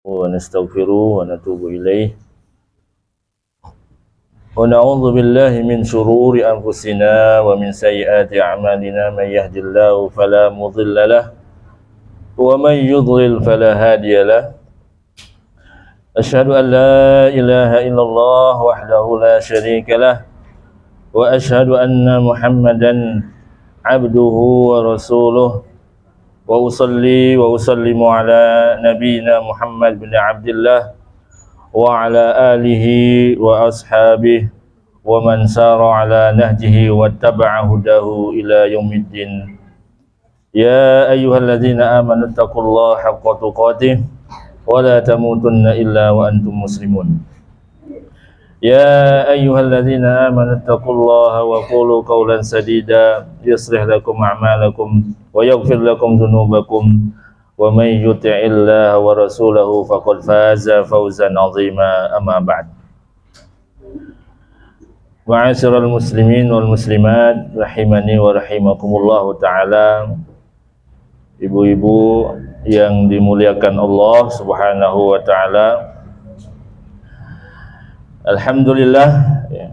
ونستغفره ونتوب إليه ونعوذ بالله من شرور أنفسنا ومن سيئات أعمالنا من يهد الله فلا مضل له ومن يضلل فلا هادي له أشهد أن لا إله إلا الله وحده لا شريك له وأشهد أن محمدا عبده ورسوله وأصلي وأسلم على نبينا محمد بن عبد الله وعلى آله وأصحابه ومن سار على نهجه واتبع هداه إلى يوم الدين يا أيها الذين آمنوا اتقوا الله حق تقاته ولا تموتن إلا وأنتم مسلمون يا أيها الذين آمنوا اتقوا الله وقولوا قولا سديدا يصلح لكم أعمالكم ويغفر لكم ذنوبكم ومن يطع الله ورسوله فقد فاز فوزا عظيما أما بعد معاشر المسلمين والmuslimat rahimani wa rahimakumullah taala, ibu-ibu yang dimuliakan Allah Subhanahu wa taala. Alhamdulillah ya,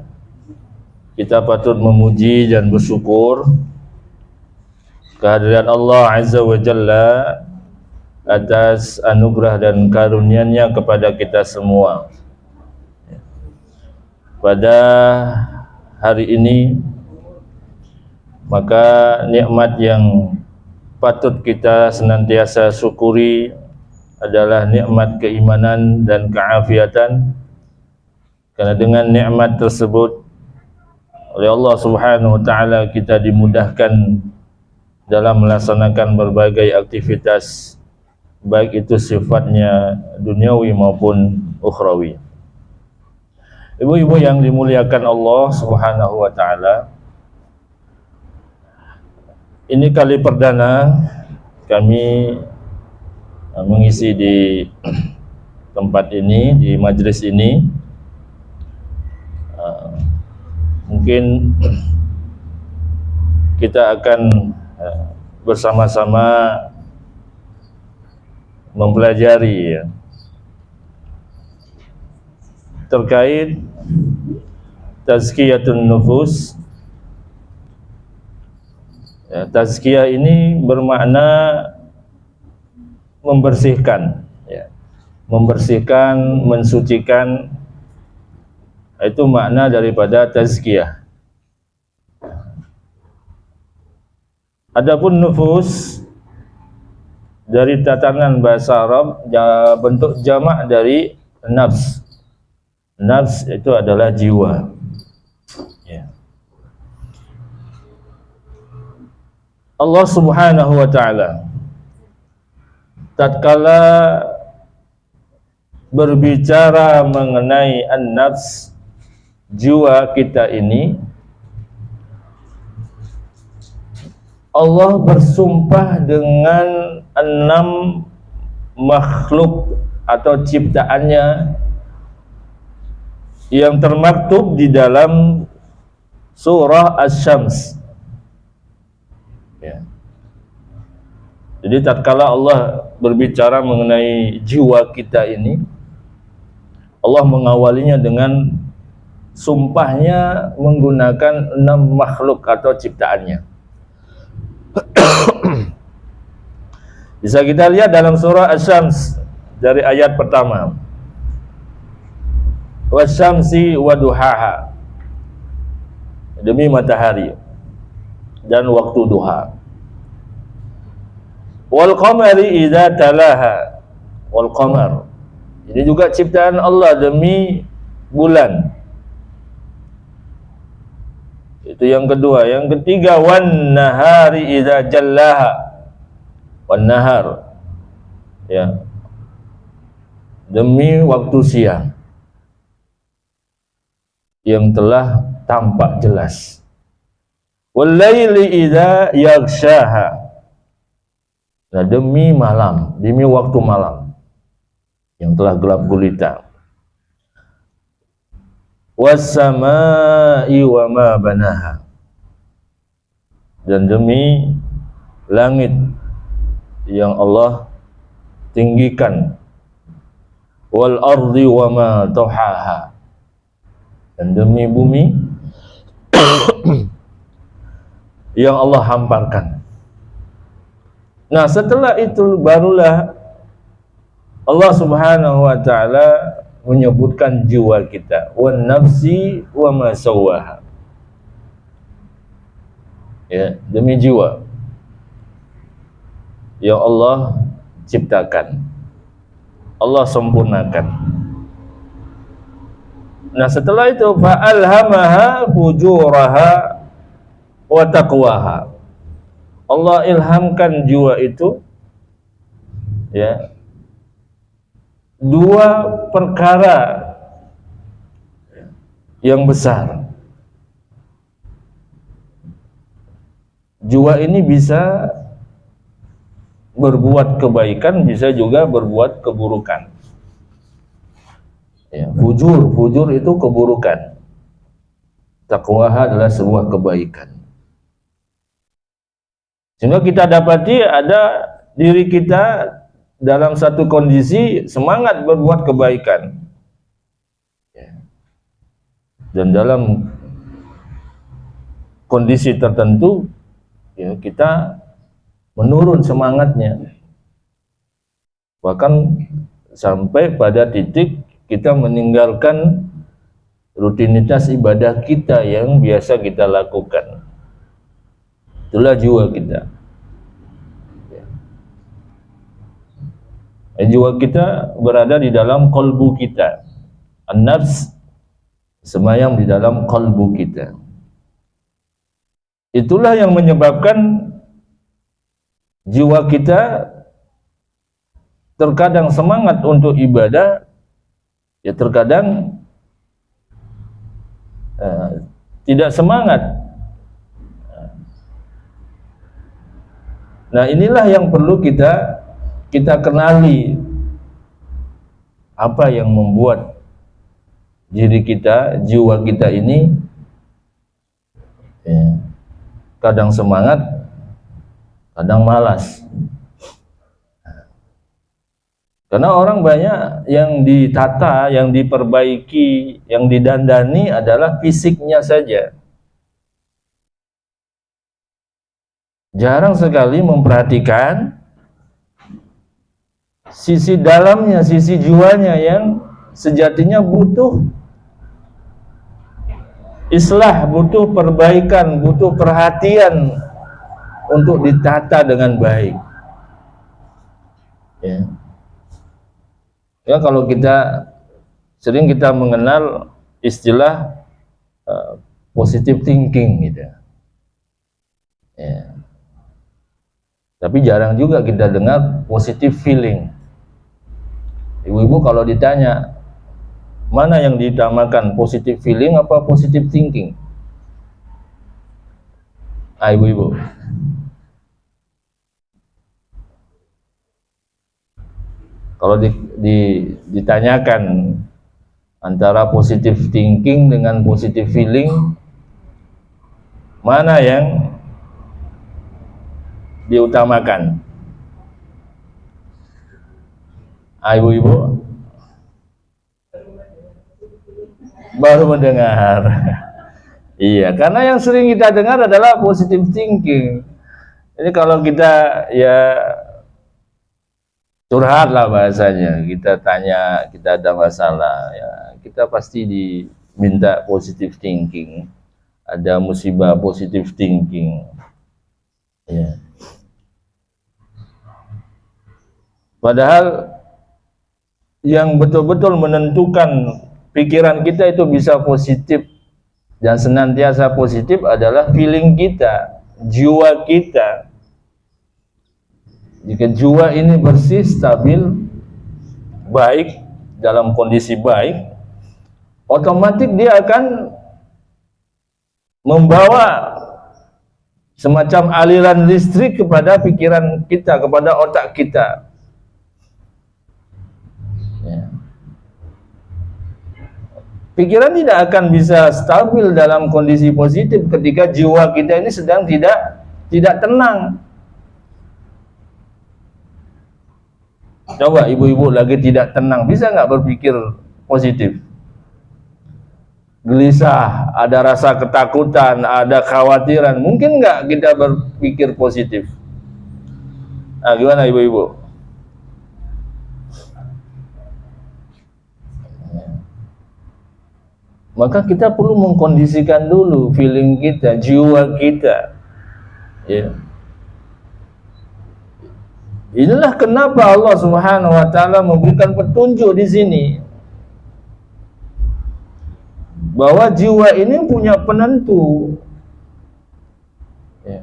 kita patut memuji dan bersyukur kehadiran Allah Azza wa Jalla atas anugerah dan karunia-Nya kepada kita semua. Pada hari ini maka nikmat yang patut kita senantiasa syukuri adalah nikmat keimanan dan keafiatan. Karena dengan nikmat tersebut oleh Allah Subhanahu wa taala kita dimudahkan dalam melaksanakan berbagai aktivitas, baik itu sifatnya duniawi maupun ukhrawi. Ibu-ibu yang dimuliakan Allah Subhanahu wa taala, ini kali perdana kami mengisi di tempat ini, di majlis ini. Mungkin kita akan bersama-sama mempelajari terkait tazkiyatun nufus. Tazkiyah ini bermakna membersihkan, membersihkan, mensucikan. Itu makna daripada tazkiyah. Adapun nufus dari tatanan bahasa Arab bentuk jamak dari nafs. Nafs itu adalah jiwa. Ya. Allah Subhanahu wa taala tatkala berbicara mengenai an-nafs, jiwa kita ini, Allah bersumpah dengan 6 makhluk atau ciptaannya yang termaktub di dalam surah Asy-Syams. Ya. Jadi tatkala Allah berbicara mengenai jiwa kita ini, Allah mengawalinya dengan sumpahnya menggunakan 6 makhluk atau ciptaannya. Bisa kita lihat dalam surah Asy-Syams dari ayat pertama. Wasyamsi waduhaha, demi matahari dan waktu duha. Wal qamari idza talaha, wal qamar, ini juga ciptaan Allah, demi bulan. Itu yang kedua. Yang ketiga, wan nahari idza jallaha, wan nahar, ya, demi waktu siang yang telah tampak jelas. Wal laili idza yaghshaha, nah, demi malam, demi waktu malam yang telah gelap gulita. Was samai wa ma banaha, dan demi langit yang Allah tinggikan wal ardi wa ma tahaha, dan demi bumi yang Allah hamparkan. Nah, setelah itu barulah Allah Subhanahu wa taala menyebutkan jiwa kita, wan nafsi wa ma sawaha. Ya, demi jiwa yang Allah ciptakan, Allah sempurnakan. Nah, setelah itu fa'alhamaha fujuraha wa taqwaha. Allah ilhamkan jiwa itu, ya, dua perkara yang besar. Jiwa ini bisa berbuat kebaikan, bisa juga berbuat keburukan. Ya, fujur itu keburukan. Taqwaha adalah sebuah kebaikan. Sehingga kita dapati ada diri kita dalam satu kondisi semangat berbuat kebaikan, ya, dan dalam kondisi tertentu, ya, kita menurun semangatnya, bahkan sampai pada titik kita meninggalkan rutinitas ibadah kita yang biasa kita lakukan. Itulah jiwa kita. Jiwa kita berada di dalam qalbu kita. An-nafs semayang di dalam qalbu kita. Itulah yang menyebabkan jiwa kita terkadang semangat untuk ibadah, ya terkadang tidak semangat. Nah, inilah yang perlu kita kenali, apa yang membuat diri kita, jiwa kita ini, ya, kadang semangat, kadang malas. Karena orang banyak yang ditata, yang diperbaiki, yang didandani adalah fisiknya saja. Jarang sekali memperhatikan sisi dalamnya, sisi jiwanya yang sejatinya butuh islah, butuh perbaikan, butuh perhatian untuk ditata dengan baik. Ya. Ya, kalau sering kita mengenal istilah positive thinking gitu. Ya. Tapi jarang juga kita dengar positive feeling. Ibu-ibu kalau ditanya mana yang diutamakan, positive feeling apa positive thinking? Ibu-ibu. Kalau ditanyakan antara positive thinking dengan positive feeling, mana yang diutamakan? Ibu-ibu baru mendengar. Iya, karena yang sering kita dengar adalah positive thinking. Jadi kalau kita, ya, curhat lah bahasanya, kita tanya, kita ada masalah, ya, kita pasti diminta positive thinking. Ada musibah, positive thinking. Ya. Padahal yang betul-betul menentukan pikiran kita itu bisa positif dan senantiasa positif adalah feeling kita, jiwa kita. Jika jiwa ini bersih, stabil, baik, dalam kondisi baik, otomatis dia akan membawa semacam aliran listrik kepada pikiran kita, kepada otak kita. Ya. Pikiran tidak akan bisa stabil dalam kondisi positif ketika jiwa kita ini sedang tidak tenang. Coba ibu-ibu lagi tidak tenang, bisa nggak berpikir positif? Gelisah, ada rasa ketakutan, ada khawatiran, mungkin nggak kita berpikir positif? Nah, gimana ibu-ibu? Maka kita perlu mengkondisikan dulu feeling kita, jiwa kita. Ya. Inilah kenapa Allah Subhanahu wa taala memberikan petunjuk di sini bahwa jiwa ini punya penentu. Ya.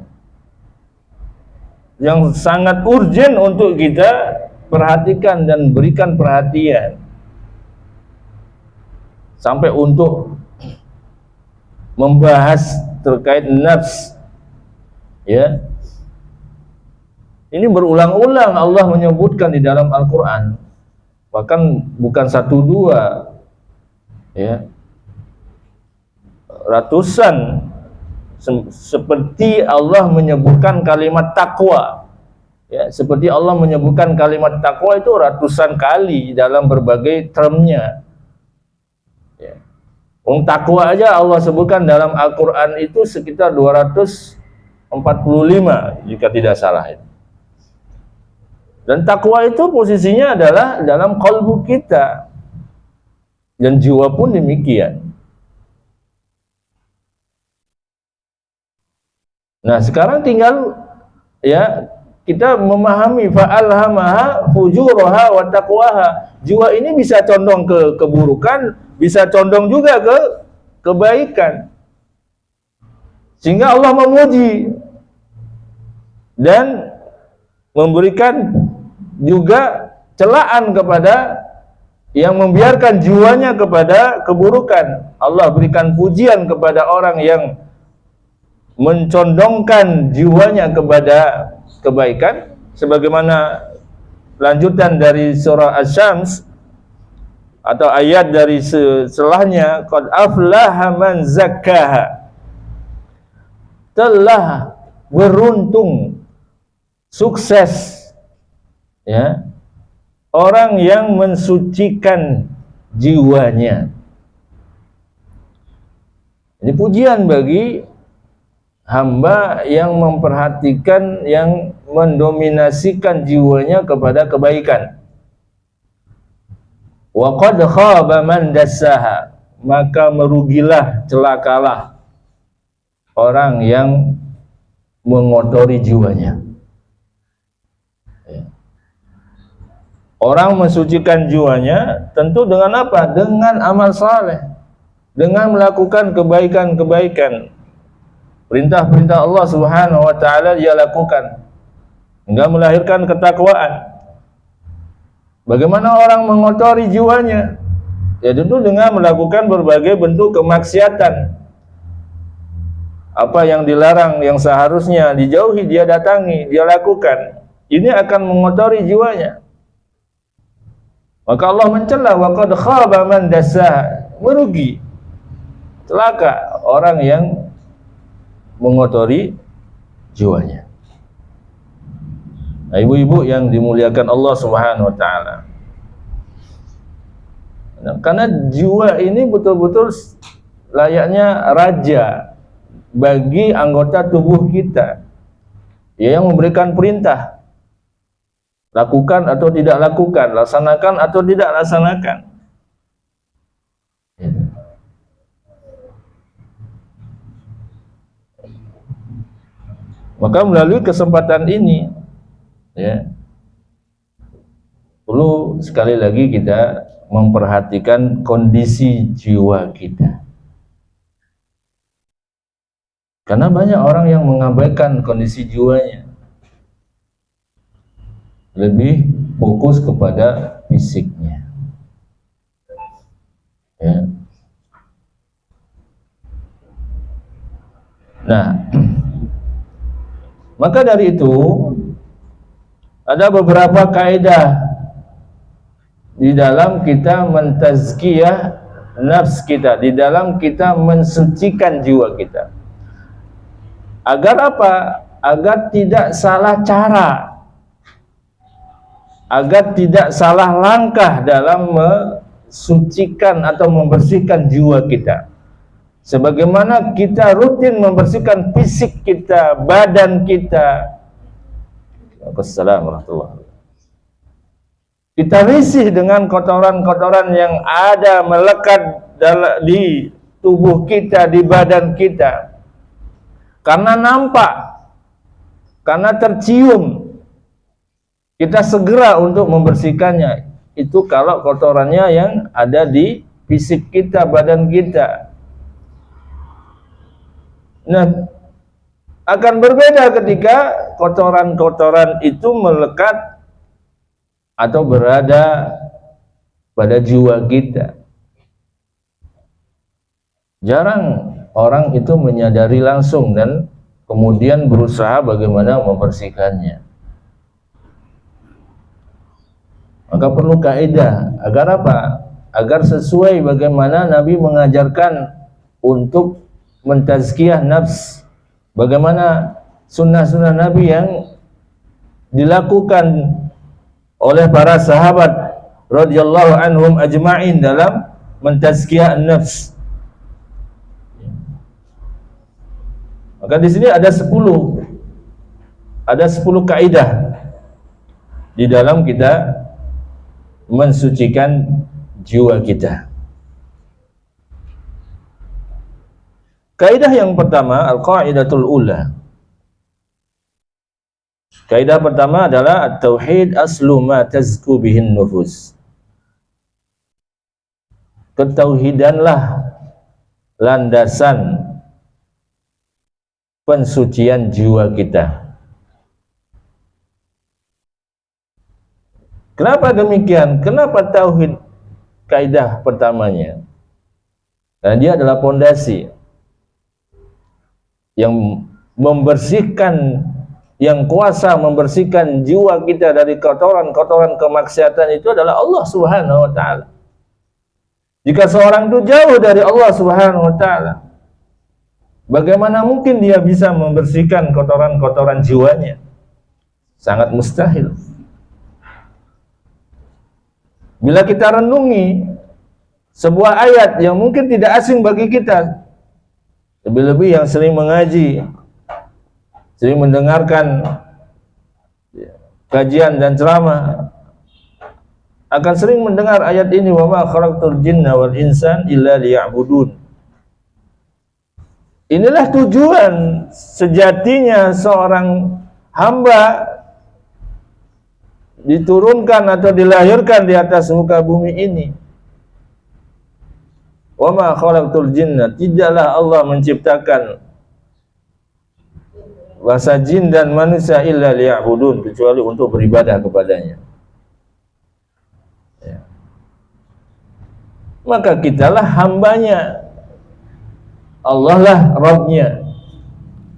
Yang sangat urgent untuk kita perhatikan dan berikan perhatian. Sampai untuk membahas terkait nafs, ya. Ini berulang-ulang Allah menyebutkan di dalam Al-Quran, bahkan bukan satu dua, ya, ratusan. Seperti Allah menyebutkan kalimat takwa, ya, seperti Allah menyebutkan kalimat takwa itu ratusan kali dalam berbagai termnya. Takwa aja Allah sebutkan dalam Al-Quran itu sekitar 245 jika tidak salah. Dan takwa itu posisinya adalah dalam kalbu kita, dan jiwa pun demikian. Nah, sekarang tinggal, ya, kita memahami fa'alhamaha fujuraha wa taqwaha. Jiwa ini bisa condong ke keburukan, bisa condong juga ke kebaikan. Sehingga Allah memuji dan memberikan juga celaan kepada yang membiarkan jiwanya kepada keburukan. Allah berikan pujian kepada orang yang mencondongkan jiwanya kepada kebaikan, sebagaimana lanjutan dari surah Asy-Syams atau ayat dari setelahnya, qad aflaha man zakkaha, telah beruntung, sukses, ya, orang yang mensucikan jiwanya. Ini pujian bagi hamba yang memperhatikan, yang mendominasikan jiwanya kepada kebaikan. Wa qad khaba man dassaha, maka merugilah, celakalah orang yang mengotori jiwanya. Orang mensucikan jiwanya tentu dengan apa? Dengan amal saleh, dengan melakukan kebaikan-kebaikan. Perintah-perintah Allah Subhanahu wa taala dia lakukan hingga melahirkan ketakwaan. Bagaimana orang mengotori jiwanya? Ya tentu dengan melakukan berbagai bentuk kemaksiatan. Apa yang dilarang, yang seharusnya dijauhi, dia datangi, dia lakukan. Ini akan mengotori jiwanya. Maka Allah mencela, wa qad khaba man dassaha, merugi, celaka orang yang mengotori jiwanya. Nah, ibu-ibu yang dimuliakan Allah Subhanahu wa taala. Nah, karena jiwa ini betul-betul layaknya raja bagi anggota tubuh kita. Dia yang memberikan perintah. Lakukan atau tidak lakukan, laksanakan atau tidak laksanakan. Maka melalui kesempatan ini, ya, perlu sekali lagi kita memperhatikan kondisi jiwa kita. Karena banyak orang yang mengabaikan kondisi jiwanya, lebih fokus kepada fisiknya. Ya. Nah, maka dari itu ada beberapa kaidah di dalam kita mentazkiyah nafs kita, di dalam kita mensucikan jiwa kita. Agar apa? Agar tidak salah cara. agar tidak salah langkah dalam mensucikan atau membersihkan jiwa kita. Sebagaimana kita rutin membersihkan fisik kita, badan kita. Assalamualaikum warahmatullahi wabarakatuh. Kita risih dengan kotoran-kotoran yang ada melekat di tubuh kita, di badan kita. Karena nampak, karena tercium, kita segera untuk membersihkannya. Itu kalau kotorannya yang ada di fisik kita, badan kita. Nah, akan berbeda ketika kotoran-kotoran itu melekat atau berada pada jiwa kita. Jarang orang itu menyadari langsung dan kemudian berusaha bagaimana membersihkannya. Maka perlu kaidah agar apa? Agar sesuai bagaimana Nabi mengajarkan untuk mentazkiyah nafs. Bagaimana sunnah-sunnah Nabi yang dilakukan oleh para sahabat radhiyallahu anhum ajma'in dalam mentazkiyah nafs. Maka di sini ada 10 kaidah di dalam kita mensucikan jiwa kita. Kaidah yang pertama, al-qaidatul ula. Kaidah pertama adalah at-tauhid aslu ma tazku bihin nufus. Ketauhidanlah landasan pensucian jiwa kita. Kenapa demikian? Kenapa tauhid kaidah pertamanya? Karena dia adalah pondasi yang membersihkan, yang kuasa membersihkan jiwa kita dari kotoran-kotoran kemaksiatan itu adalah Allah Subhanahu wa taala. Jika seorang itu jauh dari Allah Subhanahu wa taala, bagaimana mungkin dia bisa membersihkan kotoran-kotoran jiwanya? Sangat mustahil. Bila kita renungi sebuah ayat yang mungkin tidak asing bagi kita, lebih-lebih yang sering mengaji, sering mendengarkan kajian dan ceramah, akan sering mendengar ayat ini, wa ma khalaqtul jinna wal insan illa liya'budun. Inilah tujuan sejatinya seorang hamba diturunkan atau dilahirkan di atas muka bumi ini. Wa ma khalaqtul jinna, tidaklah Allah menciptakan bahasa jin dan manusia illa liya'budun, kecuali untuk beribadah kepadanya. Ya. Maka kitalah hambanya, Allah lah Rabbnya,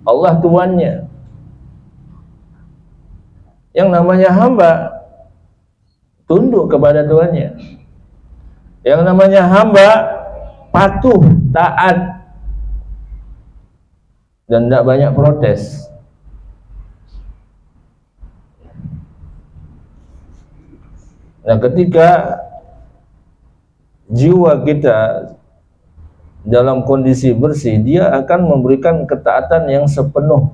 Allah Tuannya. Yang namanya hamba tunduk kepada Tuannya. Yang namanya hamba patuh, taat, dan tidak banyak protes. Nah, ketika jiwa kita dalam kondisi bersih, dia akan memberikan ketaatan yang sepenuh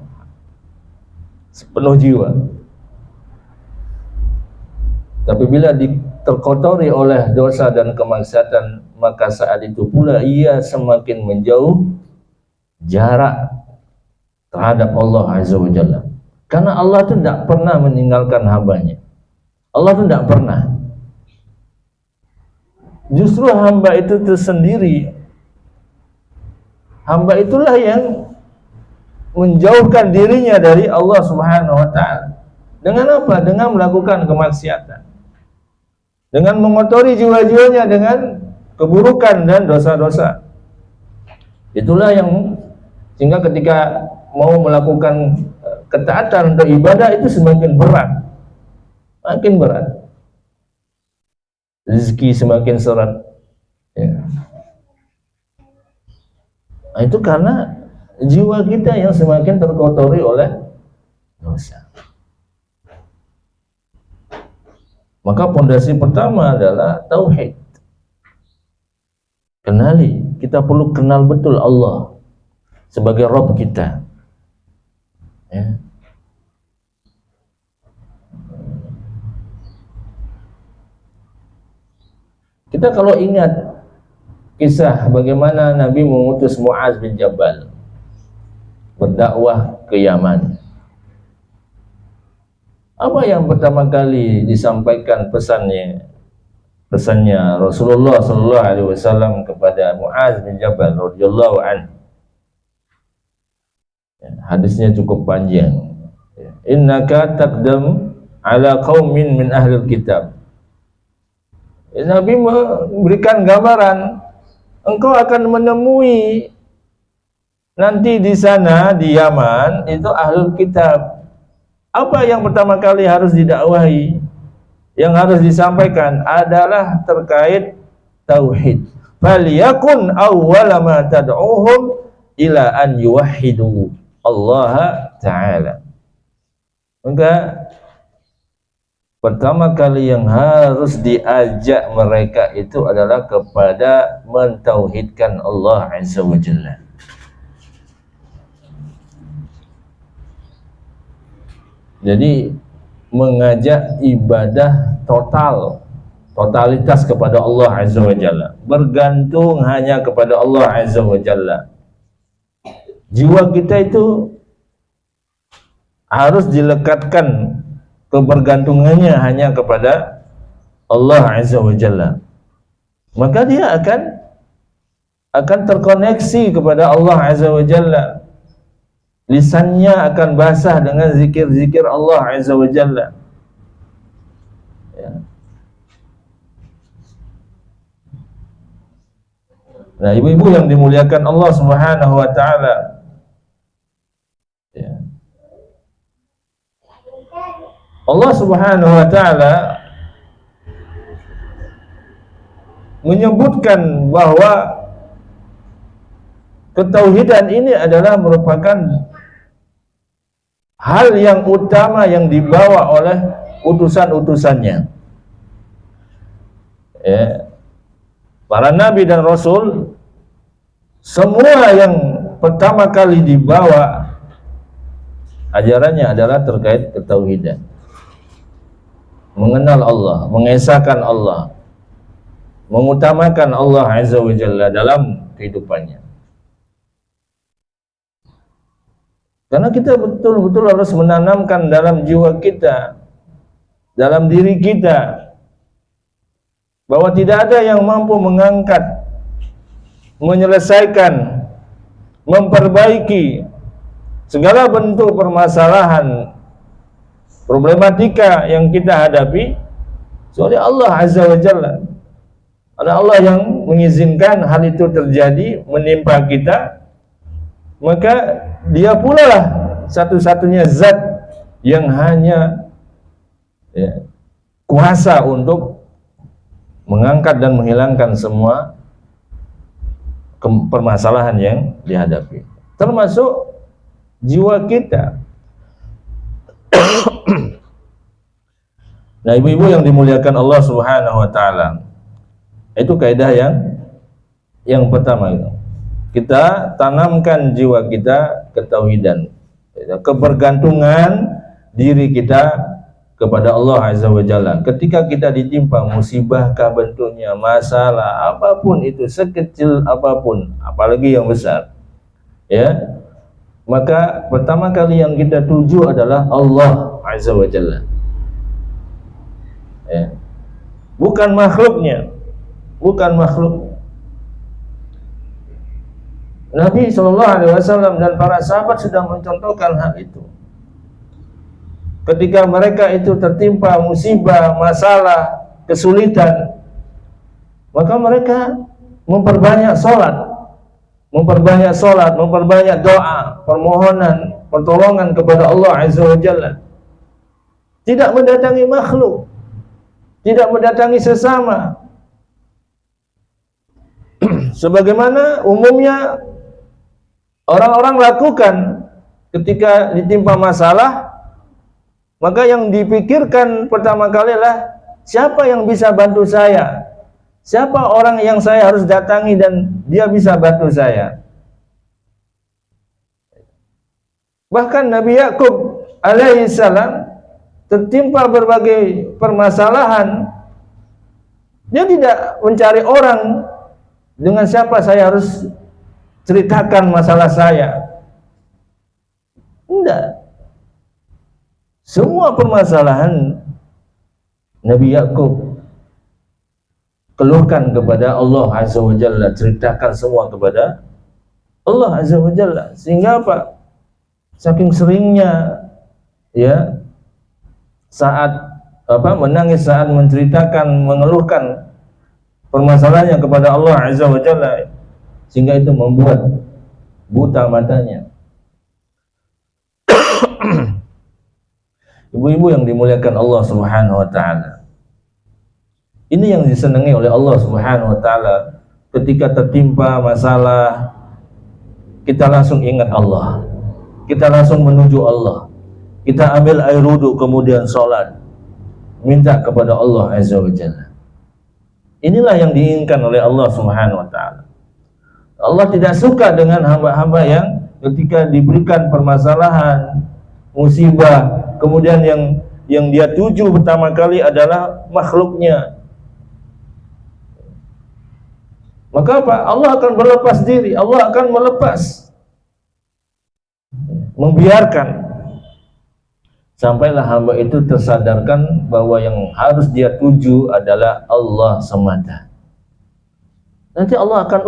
jiwa. Tapi bila terkotori oleh dosa dan kemaksiatan, maka saat itu pula ia semakin menjauh jarak terhadap Allah Azza wa Jalla. Karena Allah itu tidak pernah meninggalkan hambanya. Allah itu tidak pernah. Justru hamba itu tersendiri, hamba itulah yang menjauhkan dirinya dari Allah Subhanahu wa ta'ala. Dengan apa? Dengan melakukan kemaksiatan, dengan mengotori jiwa-jiwanya dengan keburukan dan dosa-dosa. Itulah yang sehingga ketika mau melakukan ketaatan untuk ibadah itu semakin berat, makin berat. Rezeki semakin seret. Ya. Nah, itu karena jiwa kita yang semakin terkotori oleh dosa. Maka pondasi pertama adalah tauhid. Kenali, kita perlu kenal betul Allah sebagai Rabb kita. Ya. Kita kalau ingat kisah bagaimana Nabi mengutus Muaz bin Jabal berdakwah ke Yaman, apa yang pertama kali disampaikan pesannya Rasulullah sallallahu alaihi wasallam kepada Muaz bin Jabal radhiyallahu anhu? Hadisnya cukup panjang. Innaka taqdam ala qaumin min ahlil kitab. Nabi memberikan gambaran, engkau akan menemui nanti di sana di Yaman itu ahlul kitab. Apa yang pertama kali harus didakwahi, yang harus disampaikan adalah terkait tauhid. Falyakun awwala ma tad'uhum ila an yuwahhidu Allah Ta'ala. Maka pertama kali yang harus diajak mereka itu adalah kepada mentauhidkan Allah Azza wa Jalla. Jadi mengajak ibadah totalitas kepada Allah Azza wa Jalla, bergantung hanya kepada Allah Azza wa Jalla. Jiwa kita itu harus dilekatkan kebergantungannya hanya kepada Allah Azza wa Jalla. Maka dia akan terkoneksi kepada Allah Azza wa Jalla. Lisannya akan basah dengan zikir-zikir Allah Azza wa Jalla. Ya. Nah, ibu-ibu yang dimuliakan Allah Subhanahu wa Ta'ala, ya. Allah Subhanahu wa Ta'ala menyebutkan bahwa ketauhidan ini adalah merupakan hal yang utama yang dibawa oleh utusan-utusannya. Ya. Para nabi dan rasul, semua yang pertama kali dibawa ajarannya adalah terkait ketauhidan. Mengenal Allah, mengesahkan Allah, mengutamakan Allah Azza wa Jalla dalam kehidupannya. Karena kita betul-betul harus menanamkan dalam jiwa kita, dalam diri kita, bahwa tidak ada yang mampu mengangkat, menyelesaikan, memperbaiki segala bentuk permasalahan, problematika yang kita hadapi, kecuali Allah Azza wa Jalla. Ada Allah yang mengizinkan hal itu terjadi menimpa kita, maka dia pula lah satu-satunya zat yang hanya kuasa untuk mengangkat dan menghilangkan semua permasalahan yang dihadapi, termasuk jiwa kita. Nah, ibu-ibu yang dimuliakan Allah Subhanahu wa Ta'ala, itu kaidah yang pertama. Kita tanamkan jiwa kita ketauhidan, kebergantungan diri kita kepada Allah Azza wa Jalla. Ketika kita ditimpa musibah kah bentuknya, masalah apapun itu, sekecil apapun, apalagi yang besar, ya, maka pertama kali yang kita tuju adalah Allah Azza wa Jalla, ya. Bukan makhluknya, bukan makhluk. Nabi SAW dan para sahabat sudah mencontohkan hal itu. Ketika mereka itu tertimpa musibah, masalah, kesulitan, maka mereka memperbanyak sholat, memperbanyak doa, permohonan, pertolongan kepada Allah Azza wa Jalla. Tidak mendatangi makhluk, tidak mendatangi sesama. Sebagaimana umumnya orang-orang lakukan ketika ditimpa masalah, maka yang dipikirkan pertama kali adalah siapa yang bisa bantu saya? Siapa orang yang saya harus datangi dan dia bisa bantu saya? Bahkan Nabi Yakub alaihissalam tertimpa berbagai permasalahan. Dia tidak mencari orang dengan siapa saya harus ceritakan masalah saya. Tidak. Semua permasalahan Nabi Yakub keluhkan kepada Allah Azza wa Jalla, ceritakan semua kepada Allah Azza wa Jalla. Sehingga apa? Saking seringnya ya saat menangis saat menceritakan, mengeluhkan permasalahannya kepada Allah Azza wa Jalla, sehingga itu membuat buta matanya. Ibu-ibu yang dimuliakan Allah Subhanahu wa taala. Ini yang disenangi oleh Allah Subhanahu wa taala. Ketika tertimpa masalah, kita langsung ingat Allah. Kita langsung menuju Allah. Kita ambil air wudu kemudian sholat, minta kepada Allah Azza wa Jalla. Inilah yang diinginkan oleh Allah Subhanahu wa taala. Allah tidak suka dengan hamba-hamba yang ketika diberikan permasalahan, musibah, kemudian yang dia tuju pertama kali adalah makhluknya. Maka apa? Allah akan berlepas diri, Allah akan melepas, membiarkan sampailah hamba itu tersadarkan bahwa yang harus dia tuju adalah Allah semata. Nanti Allah akan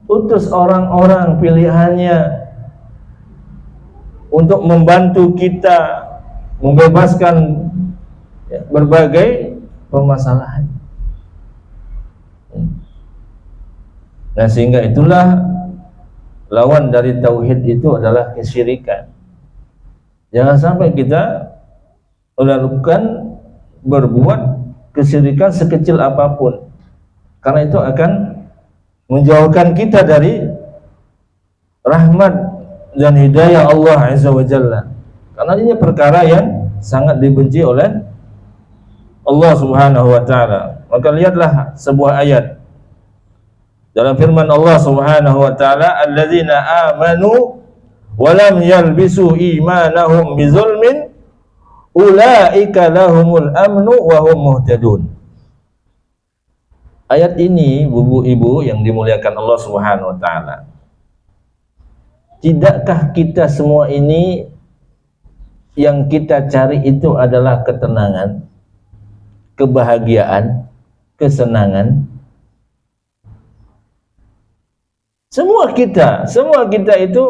utus orang-orang pilihannya untuk membantu kita membebaskan berbagai permasalahan. Nah, sehingga itulah lawan dari tauhid itu adalah kesyirikan. Jangan sampai kita melakukan berbuat kesyirikan sekecil apapun, karena itu akan menjauhkan kita dari rahmat dan hidayah Allah Azza wa Jalla. Karena ini perkara yang sangat dibenci oleh Allah Subhanahu wa taala. Maka lihatlah sebuah ayat dalam firman Allah Subhanahu wa taala, alladzina amanu wa lam yalbisu imanahum bizulmin ulaika lahumul amnu wa hum muhtadun. Ayat ini, ibu-ibu yang dimuliakan Allah Subhanahu wa taala, tidakkah kita semua ini yang kita cari itu adalah ketenangan, kebahagiaan, kesenangan? Semua kita itu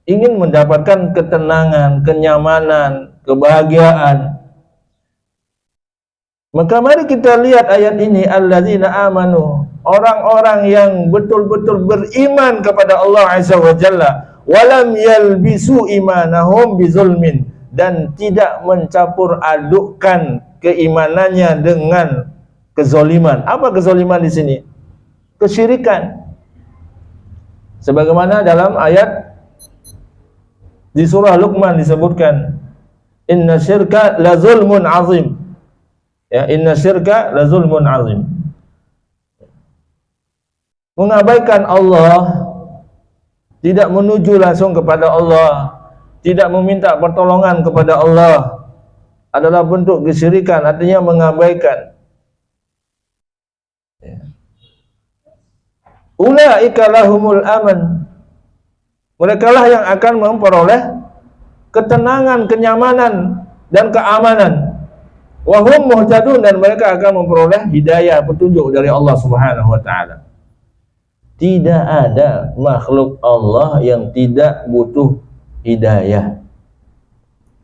ingin mendapatkan ketenangan, kenyamanan, kebahagiaan. Maka mari kita lihat ayat ini, alladzina amanu, orang-orang yang betul-betul beriman kepada Allah Azza wa Jalla, walam yalbisu imanahum bizulmin, dan tidak mencampur adukkan keimanannya dengan kezoliman. Apa kezoliman di sini? Kesyirikan. Sebagaimana dalam ayat di surah Luqman disebutkan, inna syirka la zulmun azim. Ya, inna syirka la zulmun azim. Mengabaikan Allah, tidak menuju langsung kepada Allah, tidak meminta pertolongan kepada Allah adalah bentuk kesyirikan, artinya mengabaikan. Ya. Ulaika lahumul aman. Mereka lah yang akan memperoleh ketenangan, kenyamanan dan keamanan. Wa hum muhtadun, dan mereka akan memperoleh hidayah, petunjuk dari Allah Subhanahu wa taala. Tidak ada makhluk Allah yang tidak butuh hidayah.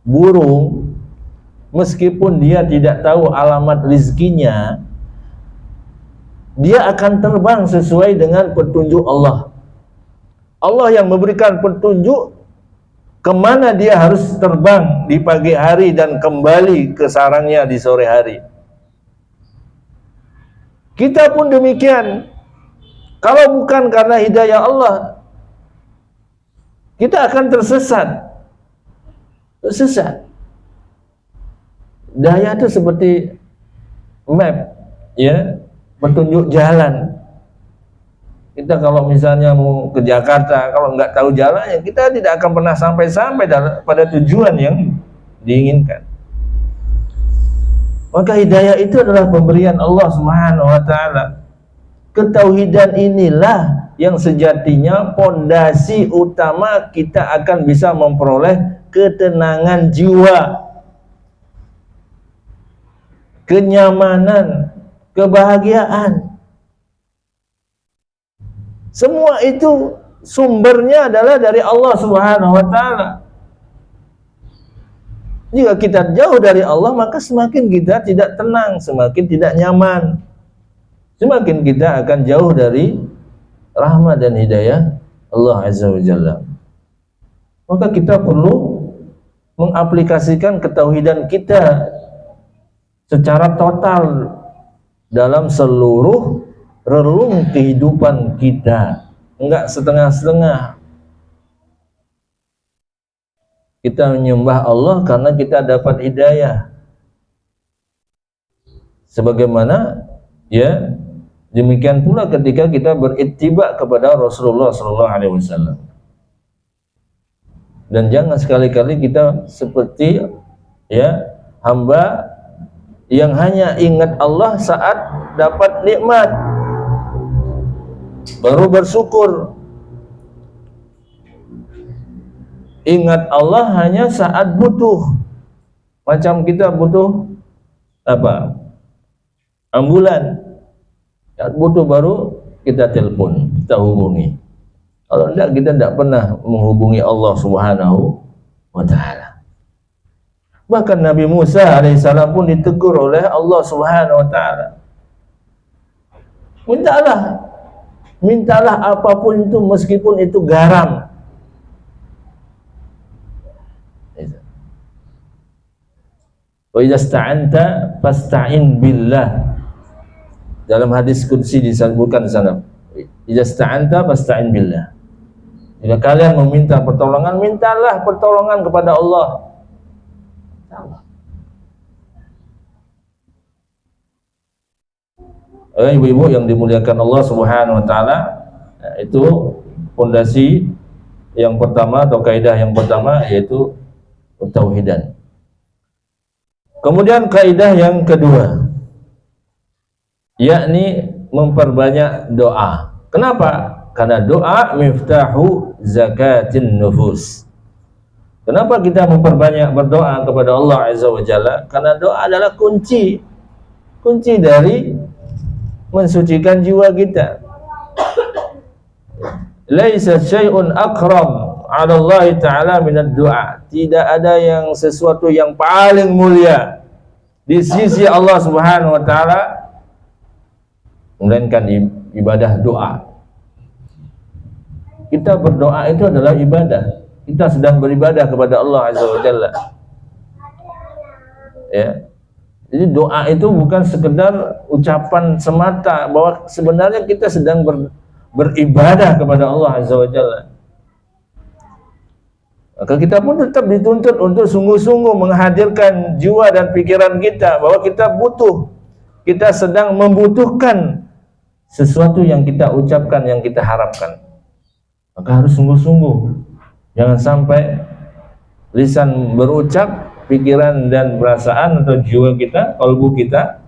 Burung, meskipun dia tidak tahu alamat rizkinya, dia akan terbang sesuai dengan petunjuk Allah. Allah yang memberikan petunjuk kemana dia harus terbang di pagi hari dan kembali ke sarangnya di sore hari. Kita pun demikian. Kalau bukan karena hidayah Allah, kita akan tersesat. Daya itu seperti map, ya, petunjuk jalan. Kita kalau misalnya mau ke Jakarta, kalau nggak tahu jalannya, kita tidak akan pernah sampai pada tujuan yang diinginkan. Maka hidayah itu adalah pemberian Allah Subhanahu wa taala. Ketauhidan inilah yang sejatinya pondasi utama kita akan bisa memperoleh ketenangan jiwa, kenyamanan, kebahagiaan. Semua itu sumbernya adalah dari Allah Subhanahu wa taala. Jika kita jauh dari Allah, maka semakin kita tidak tenang, semakin tidak nyaman. Semakin kita akan jauh dari rahmat dan hidayah Allah Azza wa Jalla. Maka kita perlu mengaplikasikan ketauhidan kita secara total dalam seluruh relung kehidupan kita, enggak setengah-setengah. Kita menyembah Allah karena kita dapat hidayah. Sebagaimana, ya, demikian pula ketika kita berittiba kepada Rasulullah SAW. Dan jangan sekali-kali kita seperti, ya, hamba yang hanya ingat Allah saat dapat nikmat, baru bersyukur. Ingat Allah hanya saat butuh. Macam kita butuh apa? Ambulan. Saat butuh baru kita telepon, kita hubungi. Kalau tidak, kita tidak pernah menghubungi Allah Subhanahu wa taala. Bahkan Nabi Musa alaihissalam pun ditegur oleh Allah Subhanahu wa taala. Mintalah apapun itu, meskipun itu garam. Wa idza sta'anta fasta'in billah. Dalam hadis qudsi disebutkan di sana, idza sta'anta fasta'in billah. Jika kalian meminta pertolongan, mintalah pertolongan kepada Allah. Ibu-ibu yang dimuliakan Allah Subhanahu wa taala, itu fondasi yang pertama atau kaidah yang pertama, yaitu tauhidan. Kemudian kaidah yang kedua, yakni memperbanyak doa. Kenapa? Karena doa miftahu zakatin nufus. Kenapa kita memperbanyak berdoa kepada Allah Azza wa Jalla? Karena doa adalah kunci dari mensucikan jiwa kita. Laisa syai'un akram 'ala Allah Ta'ala minad du'a. Tidak ada yang sesuatu yang paling mulia di sisi Allah Subhanahu wa taala melainkan ibadah doa. Kita berdoa itu adalah ibadah. Kita sedang beribadah kepada Allah Azza wa Jalla. Ya. Jadi doa itu bukan sekedar ucapan semata, bahwa sebenarnya kita sedang beribadah kepada Allah Azza wa Jalla. Maka kita pun tetap dituntut untuk sungguh-sungguh menghadirkan jiwa dan pikiran kita bahwa kita butuh, kita sedang membutuhkan sesuatu yang kita ucapkan, yang kita harapkan. Maka harus sungguh-sungguh. Jangan sampai lisan berucap, pikiran dan perasaan atau jiwa kita, kalbu kita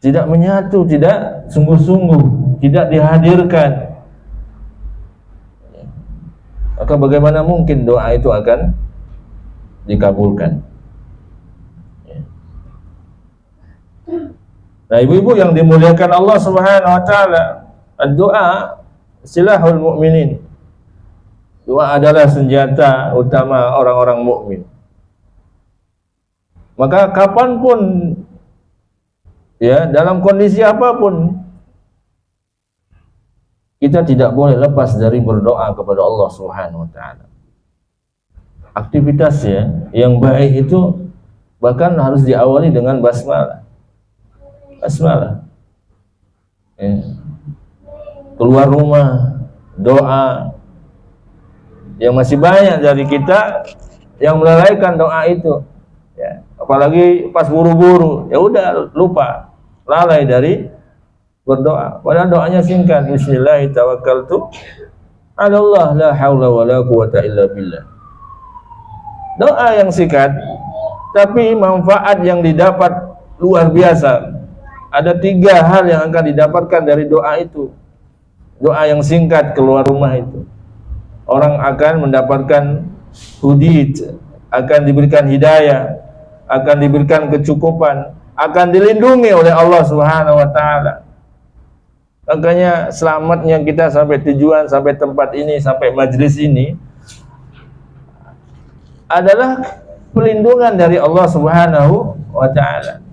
tidak menyatu, tidak sungguh-sungguh, tidak dihadirkan. Maka bagaimana mungkin doa itu akan dikabulkan? Nah, ibu-ibu yang dimuliakan Allah Subhanahu wa taala, doa silahul mukminin. Doa adalah senjata utama orang-orang mukmin. Maka kapanpun, ya, dalam kondisi apapun, kita tidak boleh lepas dari berdoa kepada Allah Subhanahu wa taala. Aktivitasnya yang baik itu bahkan harus diawali dengan basmalah. Basmalah. Ya. Keluar rumah, doa. Yang masih banyak dari kita yang melalaikan doa itu. Ya. apalagi pas buru-buru, ya udah lupa, lalai dari berdoa. Padahal doanya singkat, bismillah tawakkaltu 'ala Allah la haula wala quwata illa billah. Doa yang singkat tapi manfaat yang didapat luar biasa. Ada 3 hal yang akan didapatkan dari doa itu. Doa yang singkat keluar rumah itu, orang akan mendapatkan hudid, akan diberikan hidayah, akan diberikan kecukupan, akan dilindungi oleh Allah Subhanahu wa taala. Makanya selamatnya kita sampai tujuan, sampai tempat ini, sampai majlis ini adalah pelindungan dari Allah Subhanahu wa taala.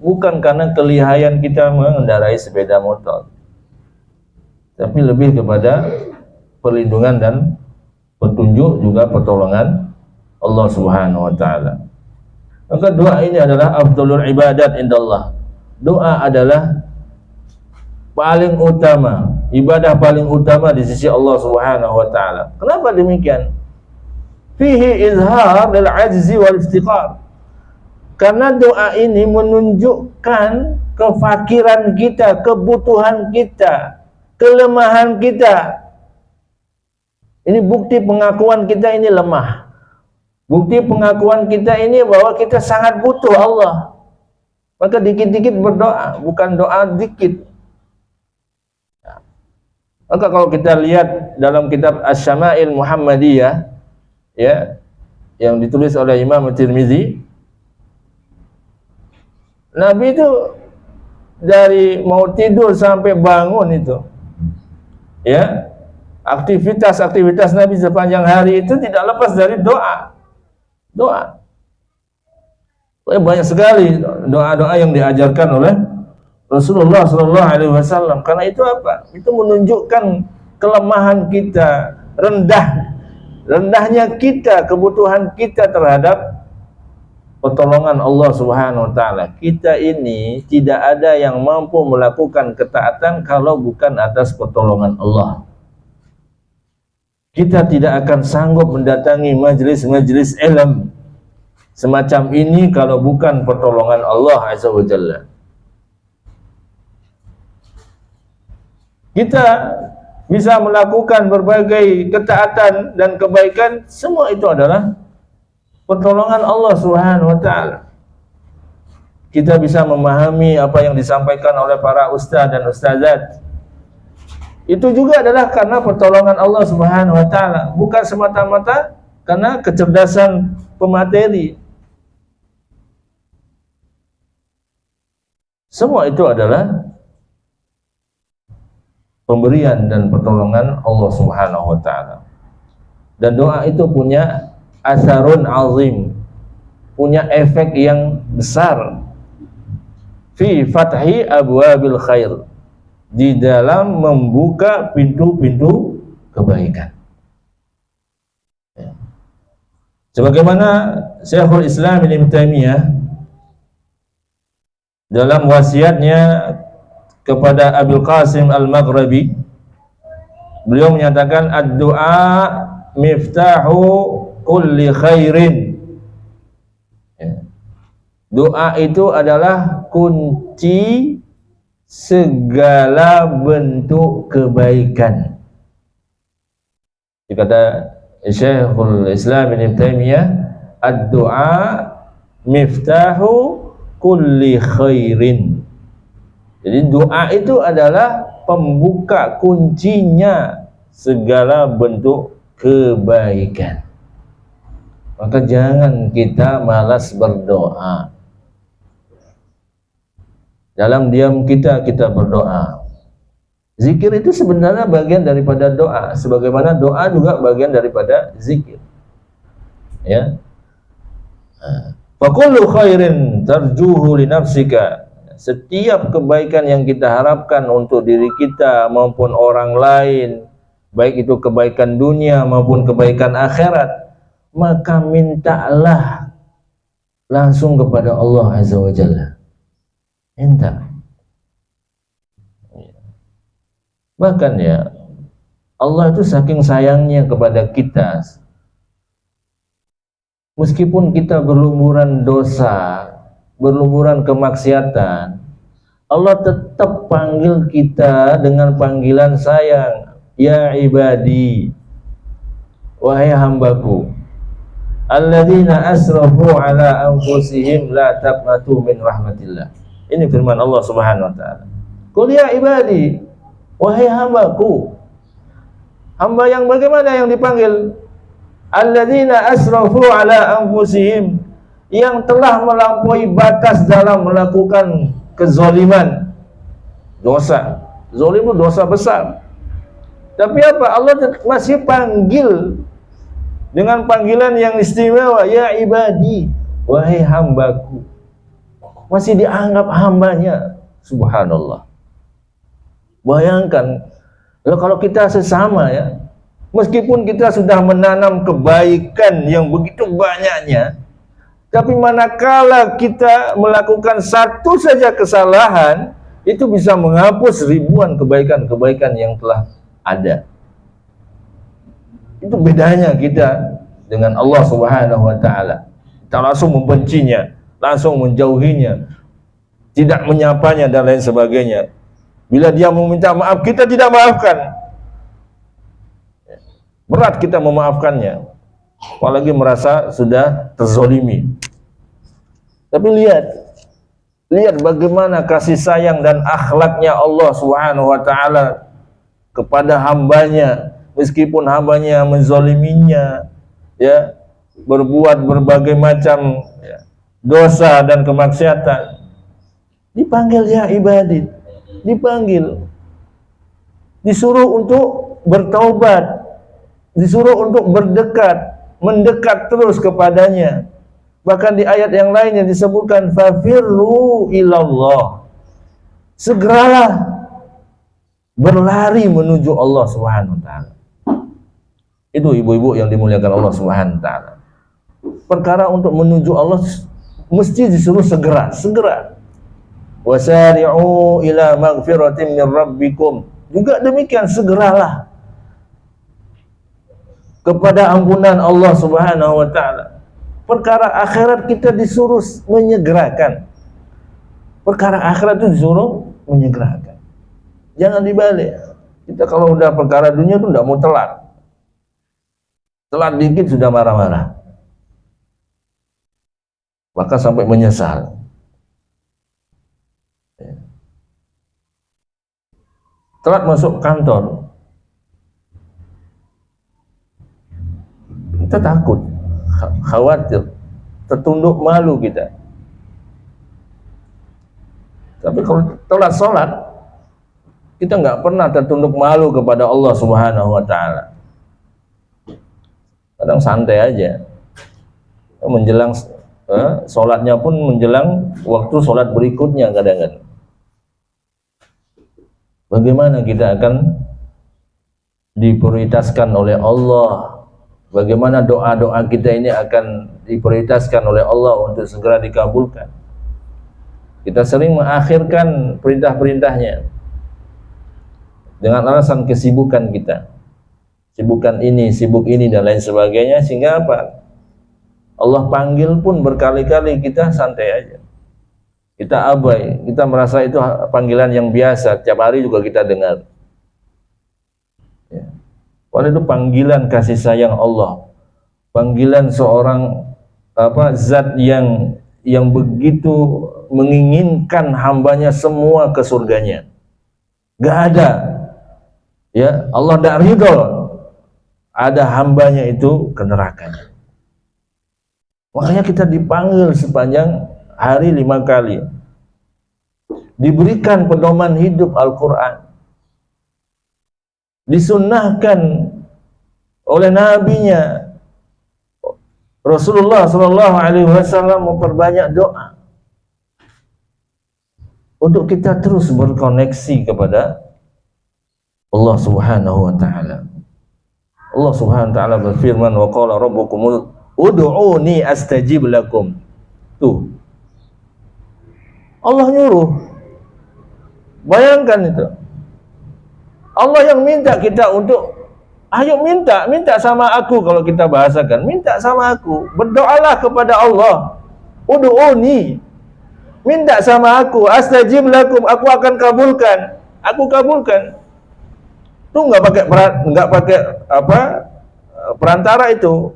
Bukan karena kelihayan kita mengendarai sepeda motor, tapi lebih kepada perlindungan dan petunjuk, juga pertolongan Allah Subhanahu wa taala. Maka doa ini adalah afdhalul ibadat indallah. Doa adalah paling utama, ibadah paling utama di sisi Allah Subhanahu wa taala. Kenapa demikian? Fihi izhar lil ajzi wal iftiqar. Karena doa ini menunjukkan kefakiran kita, kebutuhan kita, kelemahan kita. Ini bukti pengakuan kita ini lemah. Bukti pengakuan kita ini bahwa kita sangat butuh Allah. Maka dikit-dikit berdoa, bukan doa dikit. Maka kalau kita lihat dalam kitab Asy-Syama'il Muhammadiyah, ya, yang ditulis oleh Imam Tirmizi, Nabi itu dari mau tidur sampai bangun itu, ya, aktivitas Nabi sepanjang hari itu tidak lepas dari doa. Doa. Banyak sekali doa-doa yang diajarkan oleh Rasulullah Sallallahu Alaihi Wasallam. Karena itu apa? Itu menunjukkan kelemahan kita, rendahnya kita, kebutuhan kita terhadap pertolongan Allah Subhanahu wa taala. Kita ini tidak ada yang mampu melakukan ketaatan kalau bukan atas pertolongan Allah. Kita tidak akan sanggup mendatangi majelis-majelis ilmu semacam ini kalau bukan pertolongan Allah Azza wa Jalla. Kita bisa melakukan berbagai ketaatan dan kebaikan, semua itu adalah pertolongan Allah Subhanahu wa taala. Kita bisa memahami apa yang disampaikan oleh para ustaz dan ustazat. Itu juga adalah karena pertolongan Allah Subhanahu wa taala, bukan semata-mata karena kecerdasan pemateri. Semua itu adalah pemberian dan pertolongan Allah Subhanahu wa taala. Dan doa itu punya asarun azim, punya efek yang besar fi fathi abwabil khair, di dalam membuka pintu-pintu kebaikan. Sebagaimana Syekhul Islam Ibnu Taimiyah dalam wasiatnya kepada Abul Qasim Al-Maghribi, beliau menyatakan ad-du'a miftahu kulli khairin. Doa itu adalah kunci segala bentuk kebaikan. Dikata Syekhul Islam Ibnu Taimiyah, ad-du'a miftahu kulli khairin. Jadi doa itu adalah pembuka, kuncinya segala bentuk kebaikan. Maka jangan kita malas berdoa. Dalam diam kita berdoa. Zikir itu sebenarnya bagian daripada doa, sebagaimana doa juga bagian daripada zikir. Ya. Fa kullu khairin tarjuhu li nafsika. Setiap kebaikan yang kita harapkan untuk diri kita maupun orang lain, baik itu kebaikan dunia maupun kebaikan akhirat, maka mintalah langsung kepada Allah Azza wa Jalla. Minta. Bahkan ya, Allah itu saking sayangnya kepada kita, meskipun kita berlumuran dosa, berlumuran kemaksiatan, Allah tetap panggil kita dengan panggilan sayang. Ya ibadi, wahai hambaku, alladzina asrafu ala anfusihim la taqnatu min rahmatillah. Ini firman Allah Subhanahu wa taala. Qul ya ibadi, wahai hambaku. Hamba yang bagaimana yang dipanggil? Alladzina asrafu ala anfusihim, yang telah melampaui batas dalam melakukan kezaliman, dosa. Zalim itu dosa besar. Tapi apa? Allah masih panggil dengan panggilan yang istimewa, ya ibadi, wahai hambaku. Masih dianggap hambanya. Subhanallah. Bayangkan, kalau kita sesama ya, meskipun kita sudah menanam kebaikan yang begitu banyaknya, tapi manakala kita melakukan satu saja kesalahan, itu bisa menghapus ribuan kebaikan-kebaikan yang telah ada. Itu bedanya kita dengan Allah Subhanahu wa taala. Kita langsung membencinya, langsung menjauhinya, tidak menyapanya dan lain sebagainya. Bila dia meminta maaf, kita tidak maafkan. Berat kita memaafkannya, apalagi merasa sudah terzolimi. Tapi lihat bagaimana kasih sayang dan akhlaknya Allah Subhanahu wa taala kepada hambanya, meskipun hambanya menzoliminya, ya, berbuat berbagai macam ya, dosa dan kemaksiatan, dipanggil ya ibadi, dipanggil, disuruh untuk bertaubat, disuruh untuk mendekat terus kepadanya. Bahkan di ayat yang lain yang disebutkan fafirru ilallah, segeralah berlari menuju Allah Subhanahu wa taala. Itu ibu-ibu yang dimuliakan Allah Subhanahu wa taala. Perkara untuk menuju Allah mesti disuruh segera. Wasari'u ila maghfiratin min rabbikum. Juga demikian, segeralah kepada ampunan Allah Subhanahu wa taala. Perkara akhirat kita disuruh menyegerakan. Perkara akhirat itu disuruh menyegerakan. Jangan dibalik. Kita kalau udah perkara dunia itu tidak mau telat. Telat dikit sudah marah-marah. Maka sampai menyesal. Telat masuk kantor, kita takut, khawatir, tertunduk malu kita. Tapi kalau telat sholat, kita nggak pernah tertunduk malu kepada Allah Subhanahu wa taala. Kadang santai aja. Menjelang sholatnya pun menjelang waktu sholat berikutnya kadang-kadang. Bagaimana kita akan diprioritaskan oleh Allah? Bagaimana doa-doa kita ini akan diprioritaskan oleh Allah untuk segera dikabulkan? Kita sering mengakhirkan perintah-perintahnya dengan alasan kesibukan kita, sibuk ini dan lain sebagainya, sehingga apa? Allah panggil pun berkali-kali kita santai aja, kita abai, kita merasa itu panggilan yang biasa, tiap hari juga kita dengar. Ya. Padahal itu panggilan kasih sayang Allah, panggilan seorang zat yang begitu menginginkan hambanya semua ke surganya. Gak ada, ya, Allah tidak ridho ada hambanya itu ke nerakanya. Makanya kita dipanggil sepanjang hari 5 kali, diberikan pedoman hidup Al-Quran, disunnahkan oleh nabinya Rasulullah SAW memperbanyak doa untuk kita terus berkoneksi kepada Allah Subhanahu wa taala. Allah Subhanahu wa taala berfirman, wa qala rabbukum ud'uni astajib lakum. Tuh, Allah nyuruh. Bayangkan itu, Allah yang minta kita untuk Ayo minta sama aku, kalau kita bahasakan, minta sama aku. Berdoalah kepada Allah. Ud'uni, minta sama aku, astajib lakum, aku akan kabulkan. Aku kabulkan. Itu nggak pakai perantara itu.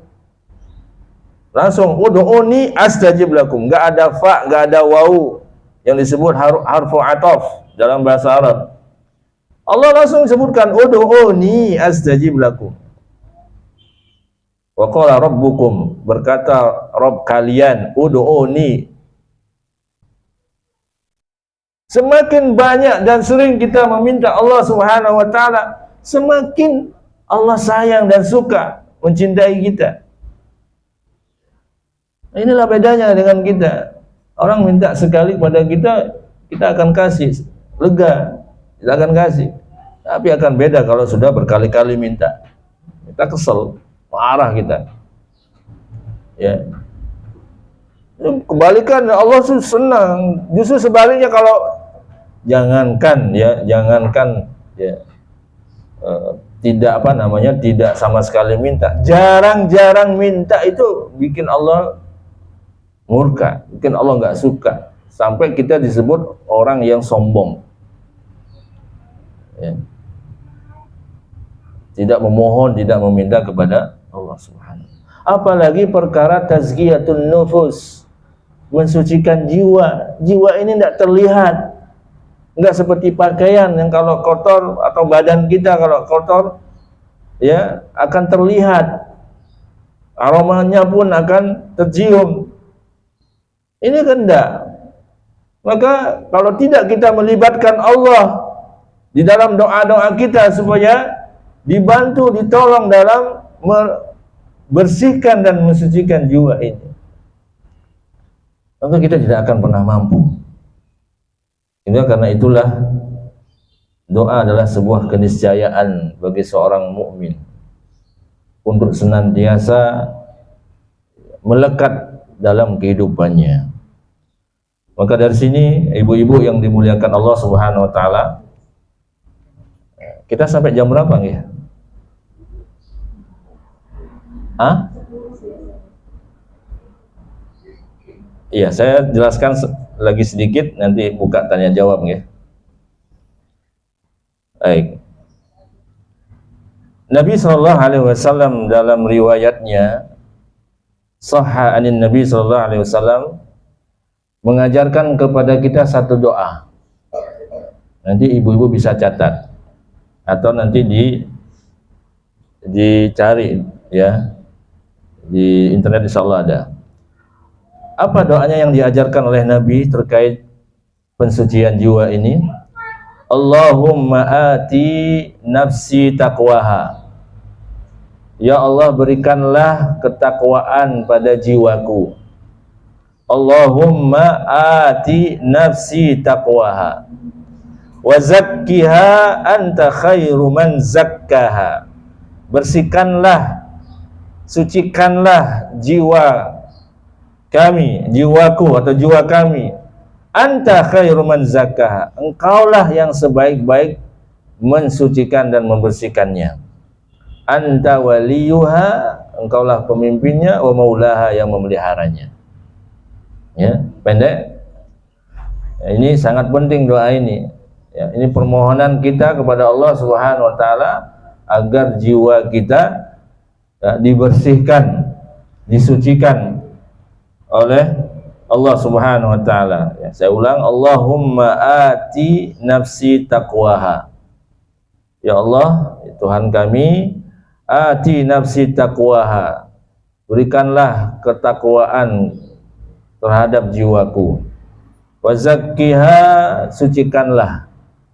Langsung ud'uni astajib lakum. Nggak ada fa, nggak ada wawu yang disebut harfu ataf dalam bahasa Arab. Allah langsung sebutkan ud'uni astajib lakum. Wa qala rabbukum, berkata Rabb kalian, ud'uni. Semakin banyak dan sering kita meminta Allah Subhanahu wa taala, semakin Allah sayang dan suka, mencintai kita. Inilah bedanya dengan kita. Orang minta sekali pada kita, kita akan kasih, lega, kita akan kasih. Tapi akan beda kalau sudah berkali-kali minta. Kita kesel, marah kita. Ya. Kebalikan, Allah senang. Justru sebaliknya, kalau jangankan tidak sama sekali minta, jarang-jarang minta, itu bikin Allah murka, bikin Allah nggak suka, sampai kita disebut orang yang sombong, ya. Tidak memohon, tidak meminta kepada Allah Subhanahu. Apalagi perkara tazkiyatun nufus, mensucikan jiwa. Jiwa ini tidak terlihat, nggak seperti pakaian yang kalau kotor, atau badan kita kalau kotor, ya akan terlihat, aromanya pun akan tercium. Ini kan enggak. Maka kalau tidak kita melibatkan Allah di dalam doa-doa kita supaya dibantu, ditolong dalam membersihkan dan mensucikan jiwa ini, maka kita tidak akan pernah mampu. Karena itulah doa adalah sebuah keniscayaan bagi seorang mukmin untuk senantiasa melekat dalam kehidupannya. Maka dari sini, ibu-ibu yang dimuliakan Allah Subhanahu wa taala, kita sampai jam berapa nggih? Iya, saya jelaskan lagi sedikit, nanti buka tanya jawab nggih. Baik. Nabi sallallahu alaihi wasallam dalam riwayatnya Sahha anin Nabi sallallahu alaihi wasallam mengajarkan kepada kita satu doa. Nanti ibu-ibu bisa catat atau nanti dicari ya di internet, insyaallah ada. Apa doanya yang diajarkan oleh Nabi terkait pensucian jiwa ini? Allahumma ati nafsi taqwaha. Ya Allah, berikanlah ketakwaan pada jiwaku. Allahumma ati nafsi taqwaha wa zakkiha anta khairu man zakkaha. Bersihkanlah, sucikanlah jiwa kami, jiwaku atau jiwa kami. Anta khairu man zakkaha. Engkaulah yang sebaik-baik mensucikan dan membersihkannya. Anta waliyuha, engkaulah pemimpinnya, wa maulaha, yang memeliharanya. Ya, pendek. Ya, ini sangat penting doa ini. Ya, ini permohonan kita kepada Allah Subhanahu wa taala agar jiwa kita dibersihkan, disucikan oleh Allah Subhanahu wa taala. Ya, saya ulang, Allahumma ati nafsi taqwaha. Ya Allah, ya Tuhan kami, ati nafsi taqwaha. Berikanlah ketakwaan terhadap jiwaku. Wa zakkiha, sucikanlah.